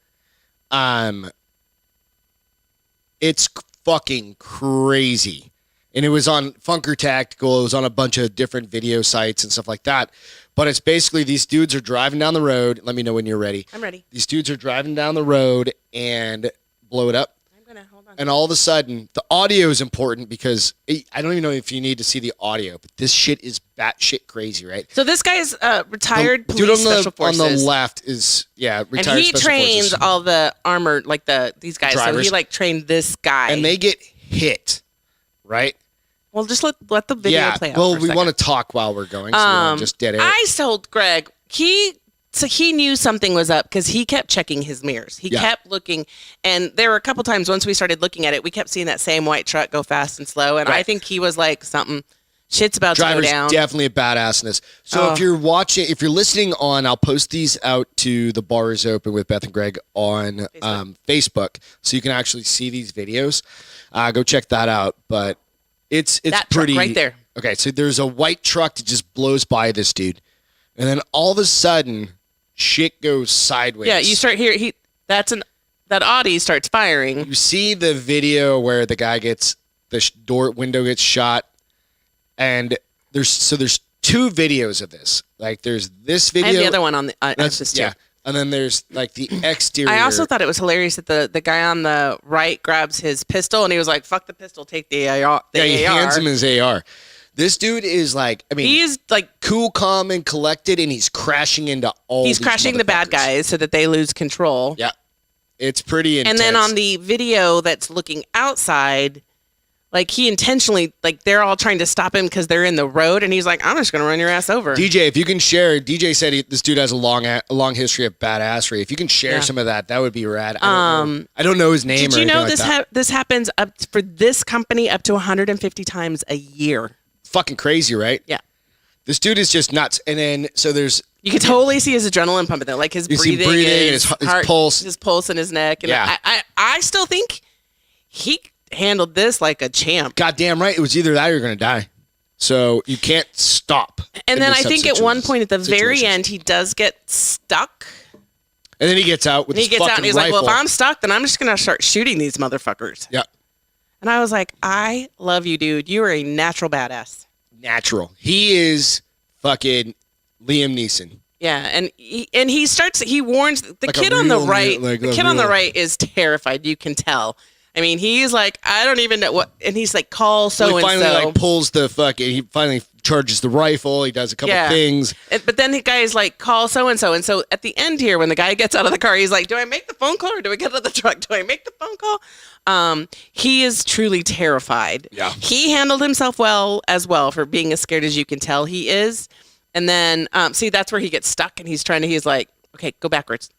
it's fucking crazy. And it was on Funker Tactical. It was on a bunch of different video sites and stuff like that. But it's basically these dudes are driving down the road. Let me know when you're ready. I'm ready. These dudes are driving down the road and blow it up. I'm gonna hold and all of a sudden, the audio is important because I don't even know if you need to see the audio, but this shit is batshit crazy, right? So this guy's retired police dude special forces. On the left is, retired and he special trains forces. all the armored, like these guys. Drivers. So he trained this guy. And they get hit, right? Well, just let the video play out. Well, for a we second. want to talk while we're going, so we don't just dead air. I told Greg he knew something was up because he kept checking his mirrors. He kept looking, and there were a couple times once we started looking at it, we kept seeing that same white truck go fast and slow, and I think he was like, something shit's about to go down. Driver's definitely a badass in this. So if you're listening on, I'll post these out to the Bar is Open with Beth and Greg on Facebook, so you can actually see these videos. Go check that out. But it's that pretty truck right there. Okay, so there's a white truck that just blows by this dude, and then all of a sudden, shit goes sideways. Yeah, you start here. That Audi starts firing. You see the video where the guy gets the window gets shot, and there's two videos of this. Like there's this video. I have the other one on the and then there's like the exterior. I also thought it was hilarious that the guy on the right grabs his pistol and he was like, "Fuck the pistol, take the AR." He hands him his AR. This dude is he's like cool, calm, and collected, and he's crashing into all. He's crashing the bad guys so that they lose control. Yeah, it's pretty intense. And then on the video that's looking outside, he intentionally, they're all trying to stop him because they're in the road, and he's like, "I'm just gonna run your ass over." DJ, if you can share, DJ said this dude has a long history of badassery. If you can share some of that would be rad. I don't know his name. Did you know this happens for this company up to 150 times a year? Fucking crazy, right? Yeah. This dude is just nuts. And then you can totally see his adrenaline pumping though, his breathing his heart, his pulse in his neck. And yeah. I still think he handled this like a champ. Goddamn right. It was either that or you're gonna die. So you can't stop. And then I think at one point at the very end he does get stuck. And then he gets out with his fucking rifle. And he's like, "Well, if I'm stuck, then I'm just gonna start shooting these motherfuckers." Yeah. And I was like, "I love you, dude. You are a natural badass." Natural. He is fucking Liam Neeson. Yeah, and he warns the kid on the right. The kid on the right is terrified. You can tell. I mean, he's like, I don't even know what, and he's like, call so and so. He finally pulls the fucking. He finally charges the rifle. He does a couple things. But then the guy is like, call so and so. And so at the end here, when the guy gets out of the car, he's like, do I make the phone call or do I get out of the truck? Do I make the phone call? He is truly terrified. Yeah. He handled himself well for being as scared as you can tell he is. And then, see, that's where he gets stuck and he's like, okay, go backwards.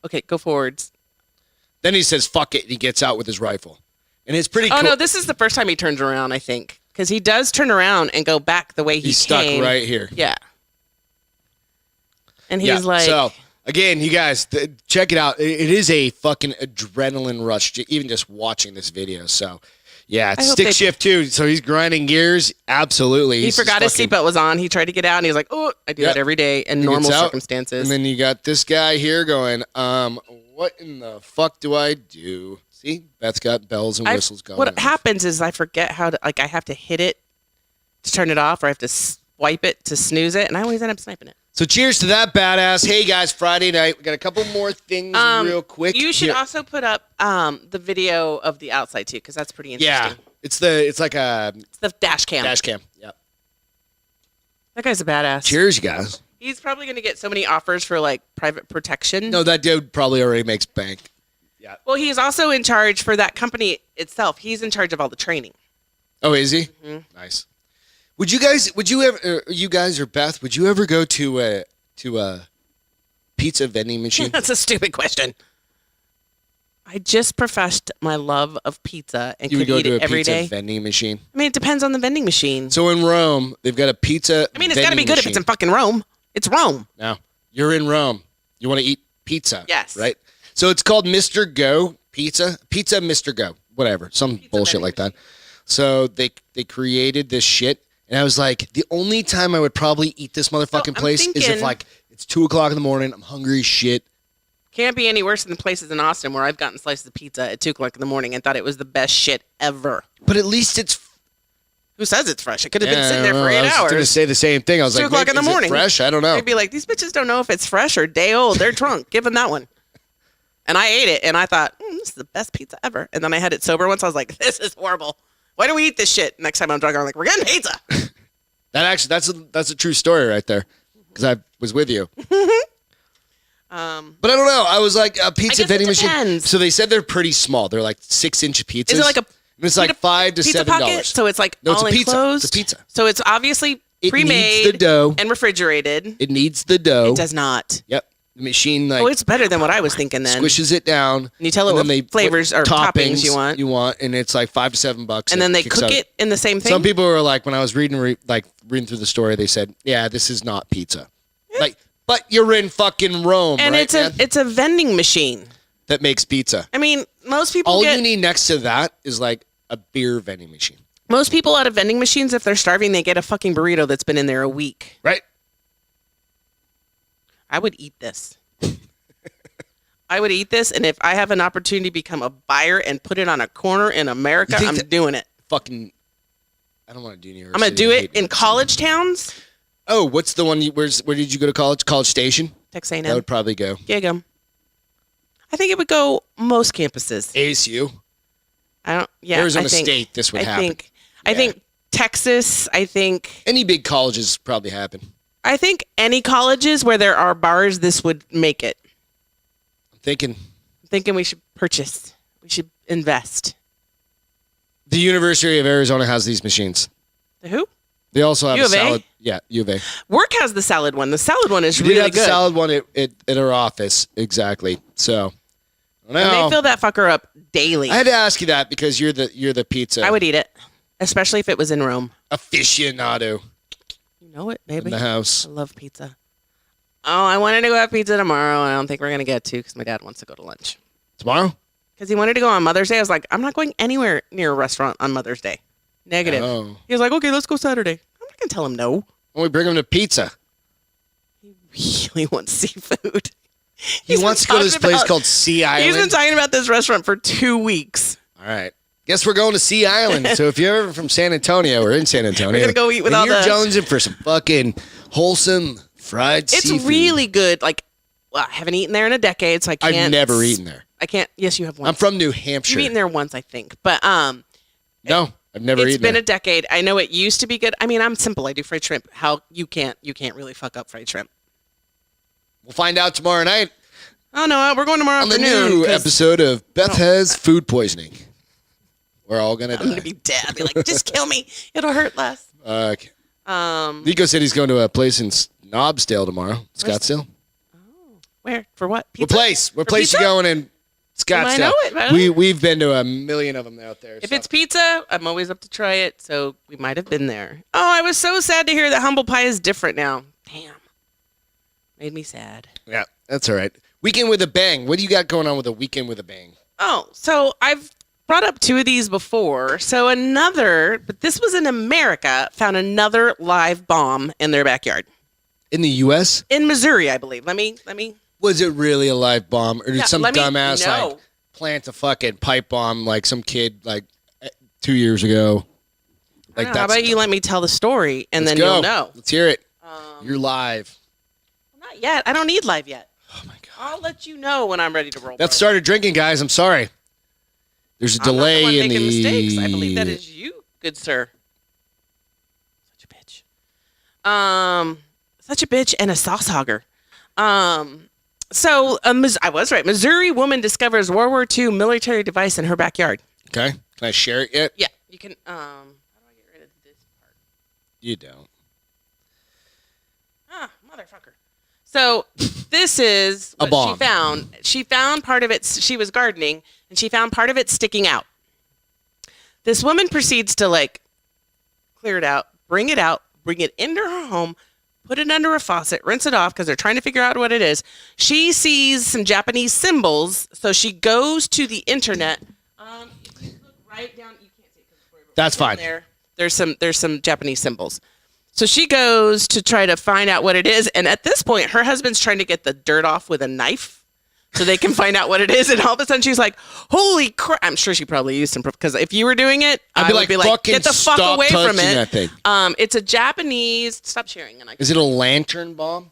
Okay, go forwards. Then he says, fuck it, and he gets out with his rifle. And it's pretty cool. Oh, no, this is the first time he turns around, I think. Because he does turn around and go back the way he's stuck right here. Yeah. And he's like... So, again, you guys, check it out. It is a fucking adrenaline rush, even just watching this video. So, yeah, it's stick shift too. So he's grinding gears. Absolutely. He forgot his seatbelt was on. He tried to get out, and he was like, oh, I do that every day in normal circumstances. And then you got this guy here going, what in the fuck do I do? See, Beth's got bells and whistles going. What happens is I forget how to, I have to hit it to turn it off, or I have to swipe it to snooze it, and I always end up sniping it. So cheers to that, badass. Hey, guys, Friday night. We got a couple more things real quick. You should also put up the video of the outside, too, because that's pretty interesting. Yeah, it's the dash cam. Dash cam, yep. That guy's a badass. Cheers, you guys. He's probably going to get so many offers for, private protection. No, that dude probably already makes bank. Yeah. Well, he's also in charge for that company itself. He's in charge of all the training. Oh, is he? Mm-hmm. Nice. Would you ever, you guys or Beth, would you ever go to a pizza vending machine? That's a stupid question. I just professed my love of pizza and could eat it every day. You would go to a pizza vending machine? I mean, it depends on the vending machine. So in Rome, they've got a pizza I mean, it's got to be good if it's in fucking Rome. It's Rome. No, you're in Rome. You want to eat pizza. Yes. Right? So it's called Mr. Go Pizza. Pizza Mr. Go. Whatever. Some pizza bullshit like that. So they created this shit. And I was like, the only time I would probably eat this motherfucking place is if it's 2:00 in the morning. I'm hungry as shit. Can't be any worse than the places in Austin where I've gotten slices of pizza at 2:00 in the morning and thought it was the best shit ever. But at least it's... Who says it's fresh? It could have been sitting there for 8 hours. I was going to say the same thing. I was like, 2:00 in the morning. Fresh? I don't know. They'd be like, these bitches don't know if it's fresh or day old. They're drunk. Give them that one. And I ate it, and I thought, this is the best pizza ever. And then I had it sober once. I was like, this is horrible. Why do we eat this shit? Next time I'm drunk, I'm like, we're getting pizza. That's a true story right there, because I was with you. But I don't know. I was like, a pizza vending machine. So they said they're pretty small. They're like 6-inch pizzas. Is it like it's like $5 to $7. So it's like all enclosed. It's a pizza. So it's obviously pre-made. It needs the dough and refrigerated. It needs the dough. It does not. Yep. The machine it's better than what I was thinking then. Squishes it down. And you tell it what flavors or toppings you want. And it's like $5 to $7. And then they cook it in the same thing. Some people were like, when I was reading through the story, they said, yeah, this is not pizza. Like, but you're in fucking Rome, and right, it's a vending machine that makes pizza. I mean, most people you need next to that is like a beer vending machine. Most people out of vending machines, if they're starving, they get a fucking burrito that's been in there a week. Right. I would eat this. I would eat this, and if I have an opportunity to become a buyer and put it on a corner in America, I'm doing it. Fucking, I don't want to do university. I'm going to do it in college towns. Oh, what's the one? Where did you go to college? College Station? Texas A&M. That would probably go. Gig 'em. I think it would go most campuses. ASU? Arizona State, this would happen. I think Texas, any big colleges probably happen. I think any colleges where there are bars, this would make it. I'm thinking we should purchase. We should invest. The University of Arizona has these machines. The who? They also have U of A? salad. Yeah, U of A. Work has the salad one. The salad one is really good. good. The salad one at our office, exactly. So, and they fill that fucker up daily. I had to ask you that because you're the pizza. I would eat it, especially if it was in Rome. Aficionado. You know it, baby. In the house. I love pizza. Oh, I wanted to go have pizza tomorrow. I don't think we're gonna get to because my dad wants to go to lunch tomorrow. Because he wanted to go on Mother's Day. I was like, I'm not going anywhere near a restaurant on Mother's Day. Negative. Oh. He was like, okay, let's go Saturday. I'm not going to tell him no. When we bring him to pizza. He really wants seafood. He wants to go to this place called Sea Island. He's been talking about this restaurant for 2 weeks. All right. Guess we're going to Sea Island. So if you're ever from San Antonio or in San Antonio, we're going to go eat with all you're jonesing for some fucking wholesome fried seafood. It's really good. Like, well, I haven't eaten there in a decade, so I can't. I've never eaten there. I can't. Yes, you have once. I'm from New Hampshire. You've eaten there once, I think. But no, I've never eaten there. It's been a decade. I know it used to be good. I mean, I'm simple. I do fried shrimp. How you can't really fuck up fried shrimp. We'll find out tomorrow night. Oh no, we're going tomorrow afternoon. On the new episode of Beth Has Food Poisoning. We're all gonna die. I'm gonna be dead. I'll be like, just kill me. It'll hurt less. Okay. Nico said he's going to a place in Knobsdale tomorrow. Scottsdale. Where? For what? Pizza? What place you going in Scottsdale? I know it. We've been to a million of them out there. If it's pizza, I'm always up to try it. So we might have been there. Oh, I was so sad to hear that humble pie is different now. Damn. Made me sad. Yeah, that's all right. Weekend with a bang. What do you got going on with a weekend with a bang? Oh, so I've brought up 2 of these before. So but this was in America, found another live bomb in their backyard. In the U.S.? In Missouri, I believe. Let me. Was it really a live bomb, or did some dumbass like plant a fucking pipe bomb like some kid like 2 years ago? Like how about you let me tell the story and then you'll know. Let's hear it. You're live. Not yet. I don't need live yet. Oh my god. I'll let you know when I'm ready to roll. Beth started drinking, guys. I'm sorry. There's a delay I'm not the one in making the mistakes. I believe that is you, good sir. Such a bitch. Such a bitch and a sauce hogger. So I was right. Missouri woman discovers World War II military device in her backyard. Okay. Can I share it yet? Yeah, you can. How do I get rid of this part? You don't. Motherfucker. So this is what bomb. she found. She found part of it. She was gardening, and she found part of it sticking out. This woman proceeds to clear it out, bring it into her home, put it under a faucet, rinse it off because they're trying to figure out what it is. She sees some Japanese symbols, so she goes to the internet. If you look right down, you can't see it. That's fine. There's some Japanese symbols. So she goes to try to find out what it is, and at this point, her husband's trying to get the dirt off with a knife so they can find out what it is. And all of a sudden, she's like, "Holy crap!" I'm sure she probably used some because if you were doing it, I would be like, "Get the fuck away from it!" That thing. It's a Japanese. Stop sharing. Is it a lantern bomb? No,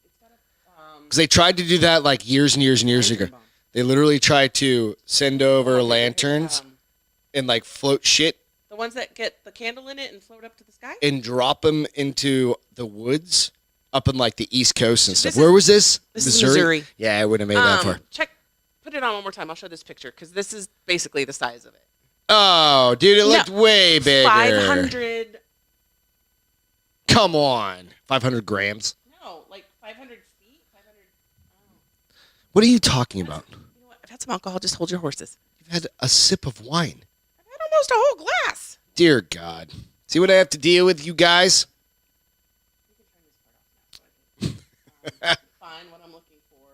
it's got a. Because they tried to do that years and years and years ago. They literally try to send over lanterns and like float shit. The ones that get the candle in it and float up to the sky? And drop them into the woods up in like the East Coast and stuff. Where was this? This is Missouri. Yeah, I wouldn't have made that far. Put it on one more time. I'll show this picture because this is basically the size of it. Oh, dude, it looked way bigger. 500. Come on. 500 grams. No, like 500 feet. 500. What are you talking about? You know what? I've had some alcohol. Just hold your horses. You've had a sip of wine. I've had almost a whole glass. Dear God. See what I have to deal with, you guys? You can turn this part off now so I can find what I'm looking for.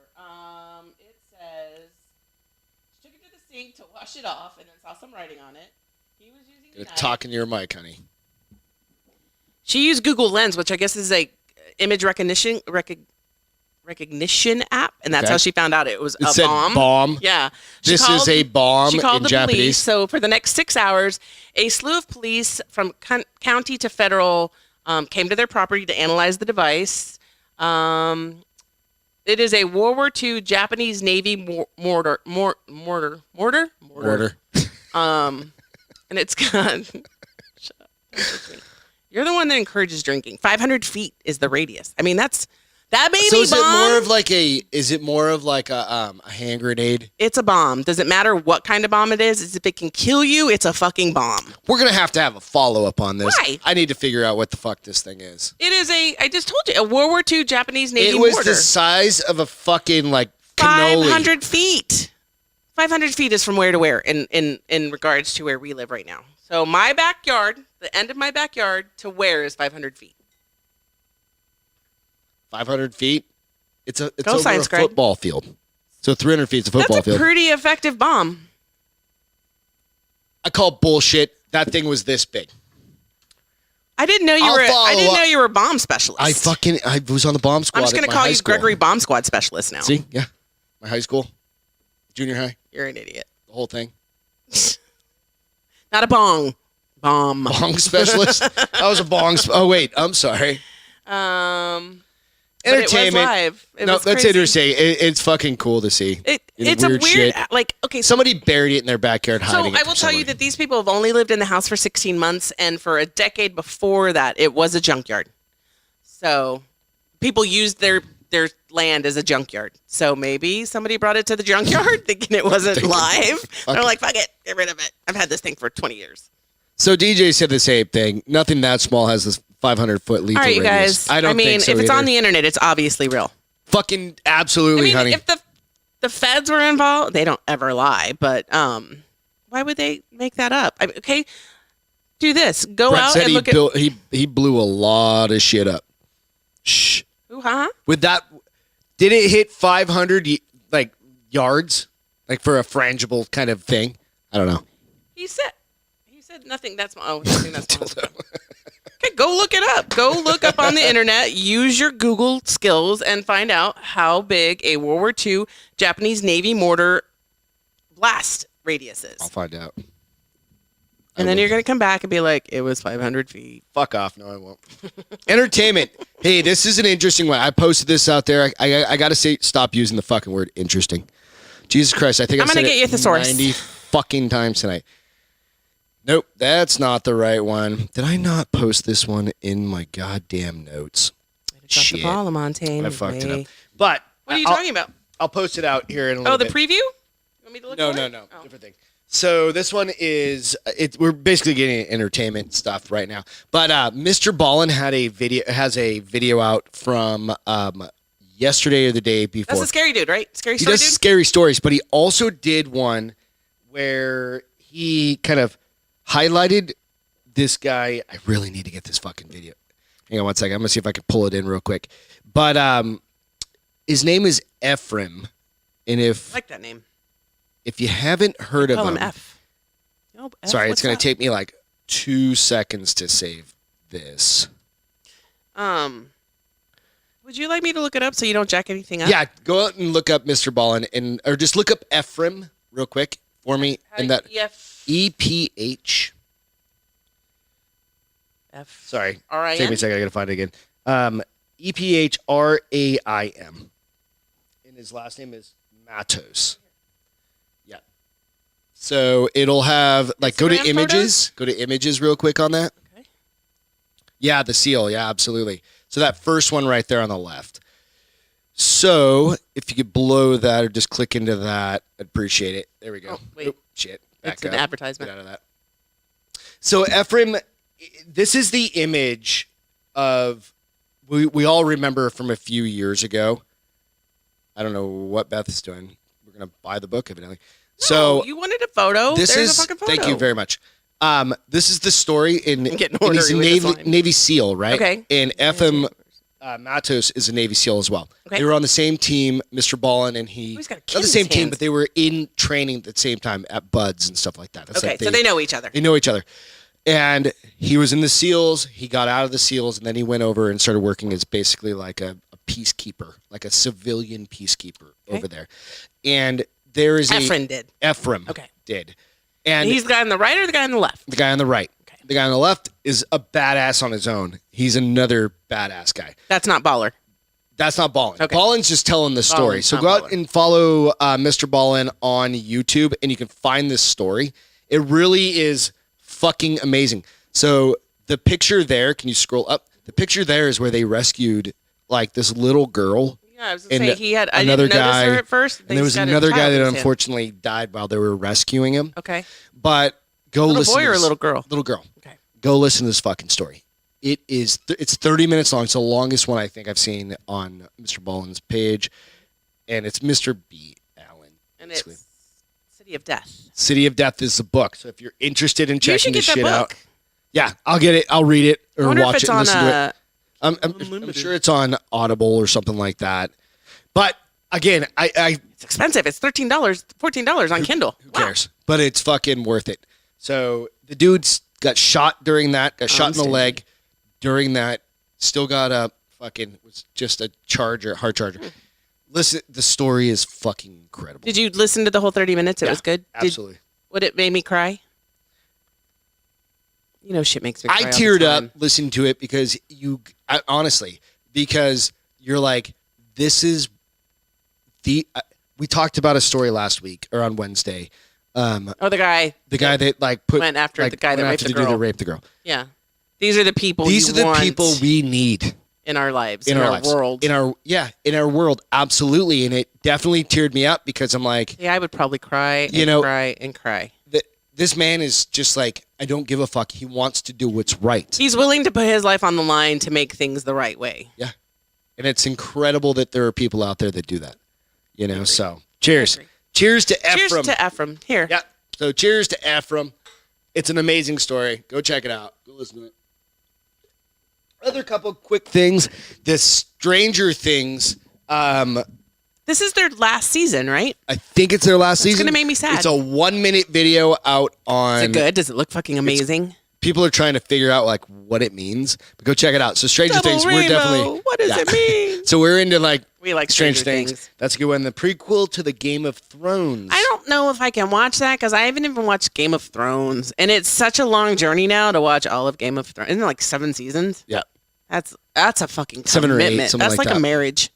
It says she took it to the sink to wash it off and then saw some writing on it. He was using a knife. Talking to your mic, honey. She used Google Lens, which I guess is a image recognition app, and that's how she found out it was a bomb. Bomb. Yeah. This is a bomb she called in the Japanese. Police. So for the next 6 hours, a slew of police from county to federal came to their property to analyze the device. It is a World War II Japanese Navy mortar. And it's got. Shut up. You're the one that encourages drinking. 500 feet is the radius. I mean, that baby so is bomb. Is it more of like a hand grenade? It's a bomb. Does it matter what kind of bomb it is? If it can kill you, it's a fucking bomb. We're going to have a follow-up on this. Why? I need to figure out what the fuck this thing is. It is I just told you, a World War II Japanese Navy mortar. It was mortar. the size of a fucking, like, cannoli. 500 feet. 500 feet is from where to where in regards to where we live right now. So my backyard, the end of my backyard to where is 500 feet? 500 feet? It's over science, a Greg. football field. So 300 feet is a football field. That's a pretty effective bomb. I call bullshit. That thing was this big. I didn't know you were a bomb specialist. I was on the bomb squad. I'm just going to call you Gregory Bomb Squad Specialist now. See? Yeah. My high school. Junior high. You're an idiot. The whole thing. Not a bong. Bomb. Bong specialist? I was a bong. Oh, wait. I'm sorry. Entertainment. It was live. That's crazy. interesting. It's fucking cool to see. It's a weird shit. like, okay. So, Somebody buried it in their backyard hiding it. So I will tell you that these people have only lived in the house for 16 months, and for a decade before that, it was a junkyard. So people used their land as a junkyard. So maybe somebody brought it to the junkyard thinking it wasn't live. They're like, fuck it, get rid of it. I've had this thing for 20 years. So DJ said the same thing. Nothing that small has this 500-foot lethal All right, you radius. guys. I mean, if it's on the internet, it's obviously real. Fucking absolutely, honey. If the feds were involved, they don't ever lie. But why would they make that up? Okay, do this. Go Brett out said and look at. He blew a lot of shit up. Shh. Huh? With that, did it hit 500 like yards, like for a frangible kind of thing? I don't know. He said nothing. Nothing that's small. Okay, go look it up. Go look up on the internet. Use your Google skills and find out how big a World War II Japanese Navy mortar blast radius is. I'll find out. And then you're going to come back and be like, it was 500 feet. Fuck off. No, I won't. Entertainment. Hey, this is an interesting one. I posted this out there. I got to say, stop using the fucking word interesting. Jesus Christ. I think I'm going to get you a thesaurus. 90 fucking times tonight. Nope, that's not the right one. Did I not post this one in my goddamn notes? Shit. The ball, Montaigne. I fucked it up. But what are you talking about? I'll post it out here in a little bit. Oh, the preview? You want me to look for it? No. Oh. Different thing. So this one is we're basically getting entertainment stuff right now. But Mr. Ballin has a video out from yesterday or the day before. That's a scary dude, right? Scary He story does dude? scary stories, but he also did one where he kind of highlighted this guy. I really need to get this fucking video. Hang on one second. I'm going to see if I can pull it in real quick. But his name is Ephraim. And I like that name. If you haven't heard of him. Call him F. No, F. Sorry, it's going to take me like 2 seconds to save this. Would you like me to look it up so you don't jack anything up? Yeah, go out and look up Mr. Ballin or just look up Ephraim real quick for me. And that EPH. F. Sorry. R-I-M? Take me a second. I got to find it again. EPHRAIM. And his last name is Matos. So it'll have like go to Instagram images. Go to images real quick on that. Okay. Yeah, the seal. Yeah, absolutely. So that first one right there on the left. So if you could blow that or just click into that, I'd appreciate it. There we go. Oh, wait. Oop, shit. Back It's an up. advertisement. Get out of that. So Ephraim, this is the image of we all remember from a few years ago. I don't know what Beth is doing. We're gonna buy the book evidently. So you wanted a photo. this There's is a fucking photo. thank you very much. This is the story in I'm getting and he's a ornery with this line. Navy SEAL, right? Okay. And Ephraim Matos is a Navy SEAL as well. Okay. They were on the same team, Mr. Ballin and he. He's got a kid not the in same his team, hands. but they were in training at the same time at Buds and stuff like that. That's Okay, like so they know each other. They know each other. And he was in the SEALs. He got out of the SEALs, and then he went over and started working as basically like a peacekeeper, like a civilian peacekeeper over there. And there is Ephraim did. Ephraim Okay. did. And And he's the guy on the right or the guy on the left? the guy on the right. Okay. The guy on the left is a badass on his own. He's another badass guy. That's not Baller. That's not Ballin. Okay. Ballin's just telling the story. Ballin's So not go out Ballin. and follow Mr. Ballin on YouTube, and you can find this story. It really is fucking amazing. So the picture there, can you scroll up? The picture there is where they rescued like this little girl. Yeah, I was going And to say, he had, I another didn't notice guy, her at first. And there was He's got a another guy child that in his hand. unfortunately died while they were rescuing him. Okay. But go Little listen boy to or a this. little girl? Little girl. Okay. Go listen to this fucking story. It is. It's 30 minutes long. It's the longest one I think I've seen on Mr. Ballin's page, and it's Mr. B. Allen. And basically. it's City of Death. City of Death is the book. So if you're interested in You should checking get this that shit book. out, yeah, I'll get it. I'll read it I or wonder if watch it's it and on listen to it. I'm sure it's on Audible or something like that. But again, I It's expensive. It's $13, $14 on Kindle. who cares? But it's fucking worth it. So the dude's got shot during that. Got shot in the leg during that. Still got a fucking was just a hard charger. Listen, the story is fucking incredible. Did you listen to the whole 30 minutes? It was good? Absolutely. Would it make me cry? You know, shit makes me cry. I all the teared time. up listening to it because honestly, because you're like, this is we talked about a story last week or on Wednesday. Oh, the guy that like went after the guy that raped the girl. That raped the girl. Yeah. These are the people These you are the want people we need in our lives, in our lives. world. In our world, absolutely. And it definitely teared me up because I'm like, yeah, I would probably cry and cry and cry. This man is just like, I don't give a fuck. He wants to do what's right. He's willing to put his life on the line to make things the right way. Yeah. And it's incredible that there are people out there that do that. You know, so cheers. Cheers to Ephraim. Cheers to Ephraim. Here. Yeah. So cheers to Ephraim. It's an amazing story. Go check it out. Go listen to it. Other couple quick things. The Stranger Things. This is their last season, right? I think it's their last season. It's going to make me sad. It's a 1-minute video out on. Is it good? Does it look fucking amazing? People are trying to figure out like what it means. But go check it out. So Stranger Things, Rainbow. we're definitely. What does it mean? So we're into like. We like Stranger Stranger Things. That's a good one. The prequel to the Game of Thrones. I don't know if I can watch that because I haven't even watched Game of Thrones, and it's such a long journey now to watch all of Game of Thrones. Isn't it like 7 seasons? Yeah. That's a fucking 7 or 8, commitment. something That's like like that. a marriage.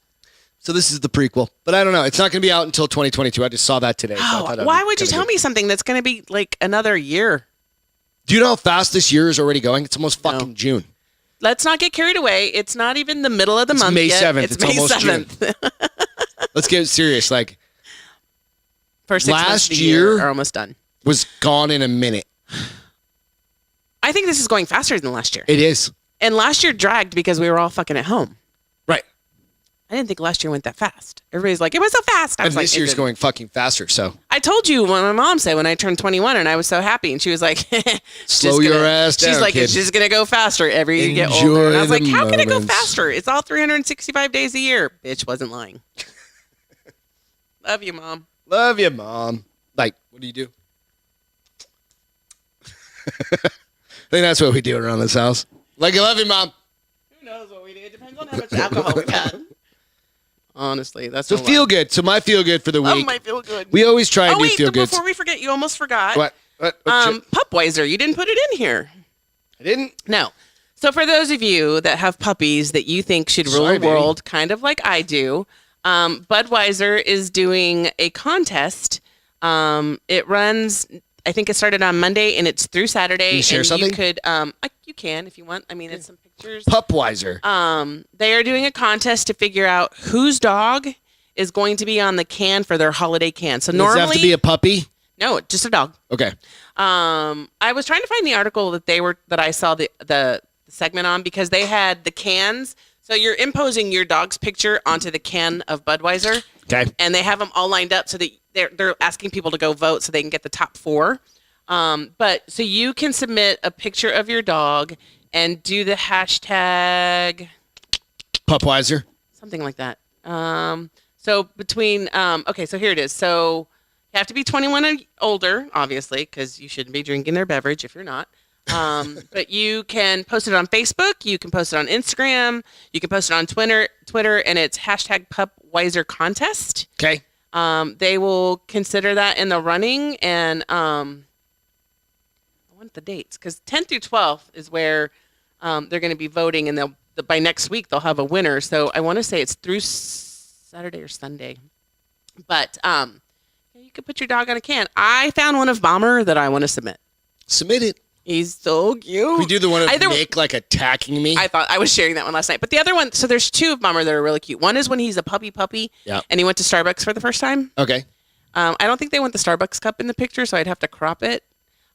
So this is the prequel, but I don't know. It's not going to be out until 2022. I just saw that today. So I Oh, thought that'd why be would you kinda tell good. me something that's going to be like another year? Do you know how fast this year is already going? It's almost fucking June. Let's not get carried away. It's not even the middle of the It's month May yet. 7th. It's It's May almost 7th. Let's get serious. Like First 6 months Last of the year- year are almost done. was gone in a minute. I think this is going faster than last year. It is. And last year dragged because we were all fucking at home. Right. I didn't think last year went that fast. Everybody's like, it was so fast. I was And like, this it year's didn't. going fucking faster. So I told you what my mom said when I turned 21 and I was so happy. And she was like, slow your ass down, She's like, kid. it's just going to go faster every you get Enjoy older. And I was like, the how can it go moments. faster? It's all 365 days a year. Bitch wasn't lying. Love you, Mom. Love you, Mom. Like, what do you do? I think that's what we do around this house. Like, I love you, Mom. Who knows what we do? It depends on how much alcohol we've had. Honestly, that's So no feel lie. good. So my feel good for the Oh, week. my feel good. We always try and Oh, do wait, feel good. before we forget, you almost forgot. What? Pupweiser, you didn't put it in here. I didn't. No. So for those of you that have puppies that you think should rule Sorry, the world, kind of like I do, Budweiser is doing a contest It runs. I think it started on Monday and it's through Saturday. Can you share something? You could, you can if you want. I mean, it's some pictures. Pupwiser. They are doing a contest to figure out whose dog is going to be on the can for their holiday can. So normally, does it have to be a puppy? No, just a dog. Okay. I was trying to find the article that I saw the segment on because they had the cans. So you're imposing your dog's picture onto the can of Budweiser. Okay. And they have them all lined up so that they're asking people to go vote so they can get the top 4. But so you can submit a picture of your dog and do the hashtag Pupwiser. something like that. So between okay, so here it is. So you have to be 21 and older, obviously, because you shouldn't be drinking their beverage if you're not. But you can post it on Facebook. You can post it on Instagram. You can post it on Twitter, and it's hashtag Pupwiser contest. Okay. They will consider that in the running, and I want the dates because 10th through 12th is where they're going to be voting, and by next week they'll have a winner. So I want to say it's through Saturday or Sunday, but you could put your dog on a can. I found one of Bomber that I want to submit. Submit it. He's so cute. We do the one of Nick like attacking me. I thought I was sharing that one last night. But the other one, so there's 2 of Bomber that are really cute. One is when he's a puppy, yep. And he went to Starbucks for the first time. Okay. I don't think they want the Starbucks cup in the picture, so I'd have to crop it.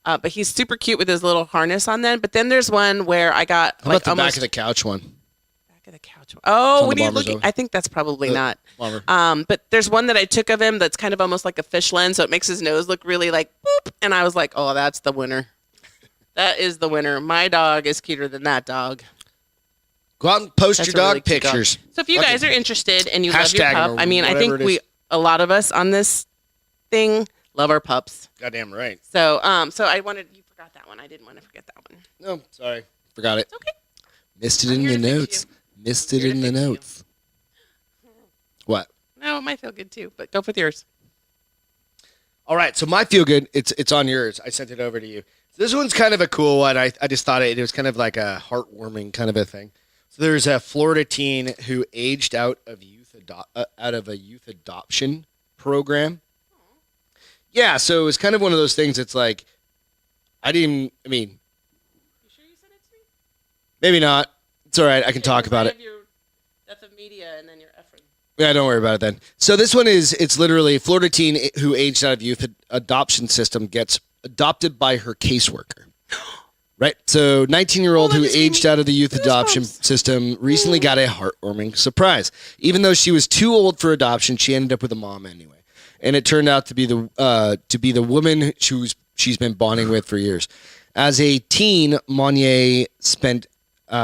But he's super cute with his little harness on then. But then there's one where I got How about the back of the couch one? Back of the couch. Oh, on when the you Bomber's look, over. I think that's probably not. Bomber. But there's one that I took of him that's kind of almost like a fish lens, so it makes his nose look really like boop. And I was like, oh, that's the winner. That is the winner. My dog is cuter than that dog. Go out and post That's your a dog really cute dog. pictures. So if you guys are interested and you love your Hashtag pup, or I mean, I whatever think it is. a lot of us on this thing love our pups. Goddamn right. So I wanted, you forgot that one. I didn't want to forget that one. No, sorry. Forgot it. It's okay. Missed it I'm in here the to fix notes. you. Missed it Here to in the fix you. notes. What? No, it might feel good too, but go with yours. All right, so my feel good, it's on yours. I sent it over to you. So this one's kind of a cool one. I just thought it was kind of like a heartwarming kind of a thing. So there's a Florida teen who aged out of a youth adoption program. Yeah, so it was kind of one of those things. It's like You sure you sent it to me? Maybe not. It's all right. I can talk about it. Your death of media and then your effort. Yeah, don't worry about it then. So this one it's literally a Florida teen who aged out of youth adoption system gets adopted by her caseworker. Right? So 19-year-old who aged out of the youth adoption system recently got a heartwarming surprise. Even though she was too old for adoption, she ended up with a mom anyway. And it turned out to be the woman she's been bonding with for years. As a teen, Monnier spent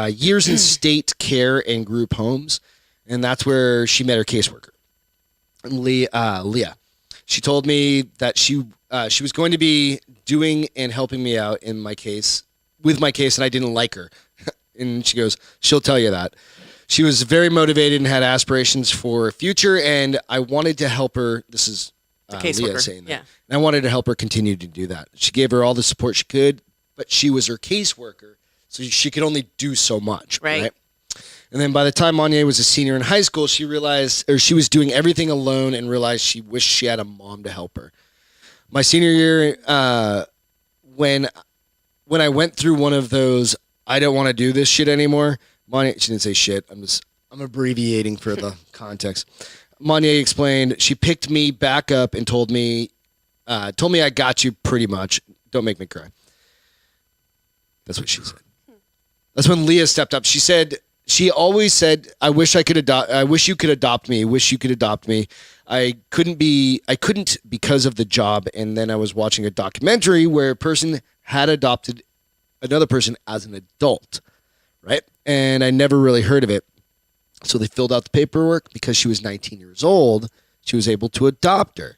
years in state care and group homes, and that's where she met her caseworker, Leah. She told me that she was going to be doing and helping me out with my case, and I didn't like her. And she goes, she'll tell you that. She was very motivated and had aspirations for a future, and I wanted to help her. This is Leah saying that. Yeah. And I wanted to help her continue to do that. She gave her all the support she could, but she was her caseworker, so she could only do so much. Right? And then by the time Monnier was a senior in high school, she was doing everything alone and realized she wished she had a mom to help her. My senior year, when I went through one of those, I don't want to do this shit anymore. Monnier, she didn't say shit. I'm abbreviating for the context. Monnier explained she picked me back up and told me I got you pretty much. Don't make me cry. That's what she said. That's when Leah stepped up. She always said, I wish you could adopt me. Wish you could adopt me. I couldn't because of the job. And then I was watching a documentary where a person had adopted another person as an adult, right? And I never really heard of it. So they filled out the paperwork. Because she was 19 years old, she was able to adopt her.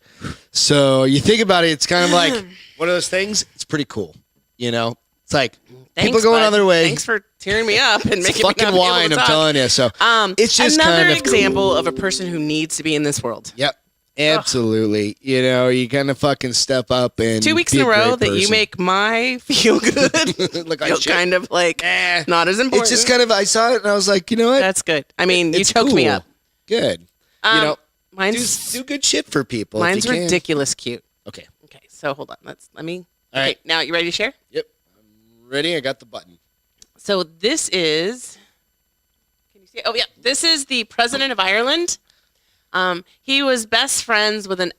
So you think about it, it's kind of like one of those things. It's pretty cool, you know? It's like people going on their way. Thanks for tearing me up and making me fucking wine. I'm telling you. So it's just another kind of example cool. of a person who needs to be in this world. Yep, absolutely. You know, you kind of fucking step up and 2 weeks be in a row that you person. make my feel good. Like feel kind of like not as important. It's just kind of I saw it and I was like, you know what? That's good. I mean, you It's choked me cool. up. Good. You know, Mine's do good shit for people. mine's if you can. ridiculous cute. Okay. Okay, so hold on. Let me. All okay, right. now you ready to share? Yep. I'm ready. I got the button. So this is. Can you see? Oh yeah, this is the president of Ireland. He was best friends with an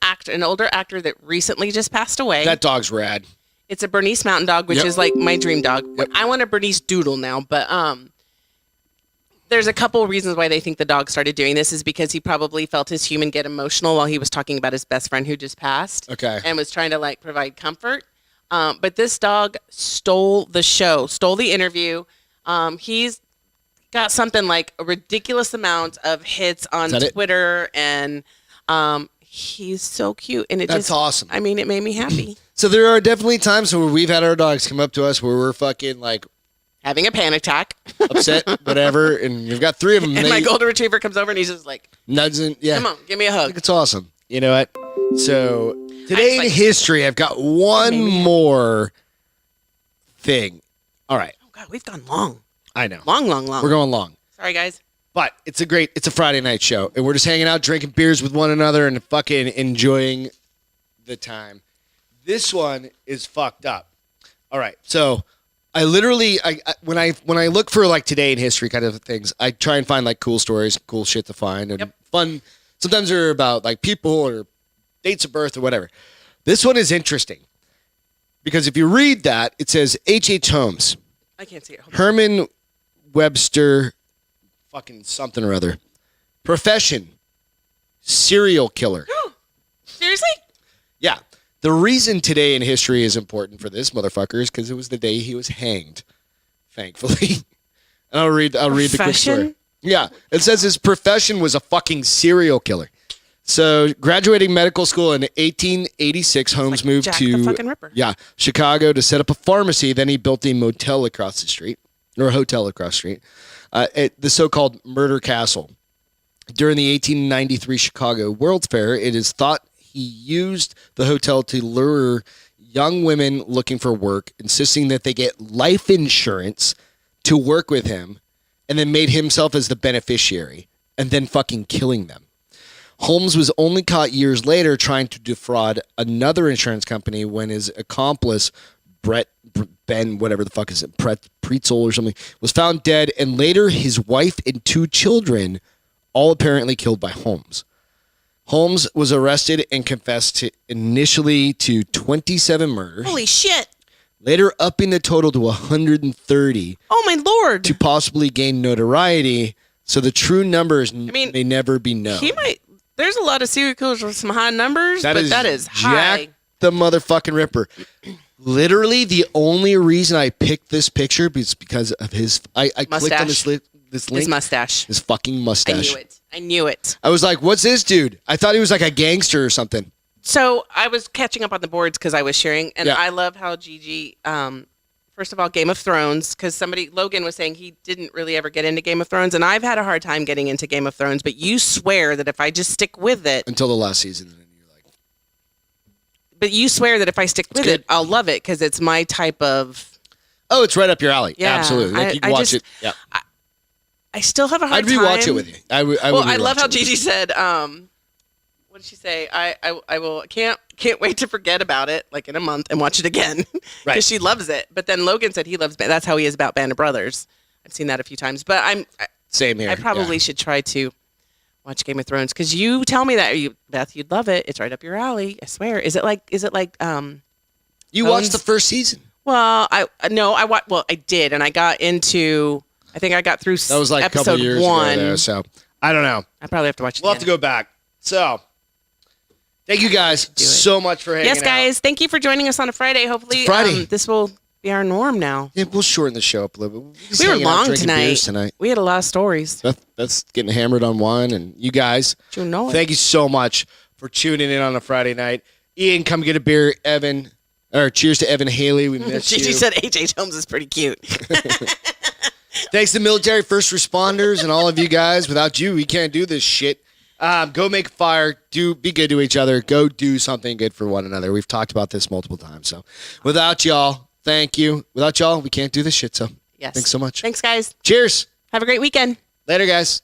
older actor that recently just passed away. That dog's rad. It's a Bernese Mountain Dog, which is like my dream dog. Yep. I want a Bernese Doodle now, but there's a couple reasons why they think the dog started doing this is because he probably felt his human get emotional while he was talking about his best friend who just passed. Okay. And was trying to like provide comfort. But this dog stole the show, stole the interview. He's got something like a ridiculous amount of hits on Twitter, and he's so cute. And That's awesome. I mean, it made me happy. So there are definitely times where we've had our dogs come up to us where we're fucking like having a panic attack, upset, whatever, and we've got 3 of them. And my golden retriever comes over and he's just like, nudging, yeah. Come on, give me a hug. It's awesome. You know what? So today in history, I've got one more thing. All right. Oh God, we've gone long. I know. Long. We're going long. Sorry, guys. But it's a Friday night show, and we're just hanging out, drinking beers with one another, and fucking enjoying the time. This one is fucked up. All right. So I literally, when I look for like today in history kind of things, I try and find like cool stories, cool shit to find, and fun. Sometimes they're about like people or dates of birth or whatever. This one is interesting because if you read that, it says H.H. Holmes. I can't see it. Herman Webster, fucking something or other. Profession, serial killer. Seriously? Yeah. The reason today in history is important for this motherfucker is because it was the day he was hanged, thankfully. And I'll read the quick story. Yeah. It says his profession was a fucking serial killer. So graduating medical school in 1886, Holmes moved Jack to the fucking Ripper. Chicago to set up a pharmacy. Then he built a motel across the street, or a hotel across the street, at the so-called Murder Castle. During the 1893 Chicago World's Fair, it is thought he used the hotel to lure young women looking for work, insisting that they get life insurance to work with him, and then made himself as the beneficiary, and then fucking killing them. Holmes was only caught years later trying to defraud another insurance company when his accomplice, whatever the fuck is it, Pretzel or something, was found dead, and later his wife and 2 children, all apparently killed by Holmes. Holmes was arrested and confessed initially to 27 murders. Holy shit. Later upping the total to 130. Oh my lord. To possibly gain notoriety, so the true numbers may never be known. There's a lot of serial killers with some high numbers, that is high. Jack the motherfucking Ripper. Literally, the only reason I picked this picture is because of his. I clicked on this link. His mustache. His fucking mustache. I knew it. I was like, what's this dude? I thought he was like a gangster or something. So I was catching up on the boards because I was sharing, and I love how Gigi, first of all, Game of Thrones, because Logan was saying he didn't really ever get into Game of Thrones, and I've had a hard time getting into Game of Thrones, but you swear that if I just stick with it. Until the last season, and you're like. But you swear that if I stick with it, I'll love it because it's my type of. Oh, it's right up your alley. Yeah, absolutely. Like you can watch it. Yeah. I still have a hard time. I'd rewatch it with you. I love how Gigi said, what did she say? I will can't wait to forget about it like in a month and watch it again because she loves it. But then Logan said he loves that's how he is about Band of Brothers. I've seen that a few times, but same here. I probably should try to watch Game of Thrones because you tell me that Beth, you'd love it. It's right up your alley. I swear. Is it like you watched the first season? Well, I did, and I got into. I think I got through that was like episode a couple years 1. ago there, so I don't know. I probably have to watch it. We'll have to go back. So, thank you guys so much for hanging out. Yes, guys. Thank you for joining us on a Friday. Hopefully, this will be our norm now. Yeah, we'll shorten the show up a little bit. We were long tonight. We had a lot of stories. That's getting hammered on wine, and you guys, thank you so much for tuning in on a Friday night. Ian, come get a beer. Evan, or cheers to Evan Haley. We missed you. She said H.H. Holmes is pretty cute. Thanks to military first responders and all of you guys. Without you, we can't do this shit. Go make a fire. Be good to each other. Go do something good for one another. We've talked about this multiple times. So without y'all, thank you. Without y'all, we can't do this shit. So thanks so much. Thanks, guys. Cheers. Have a great weekend. Later, guys.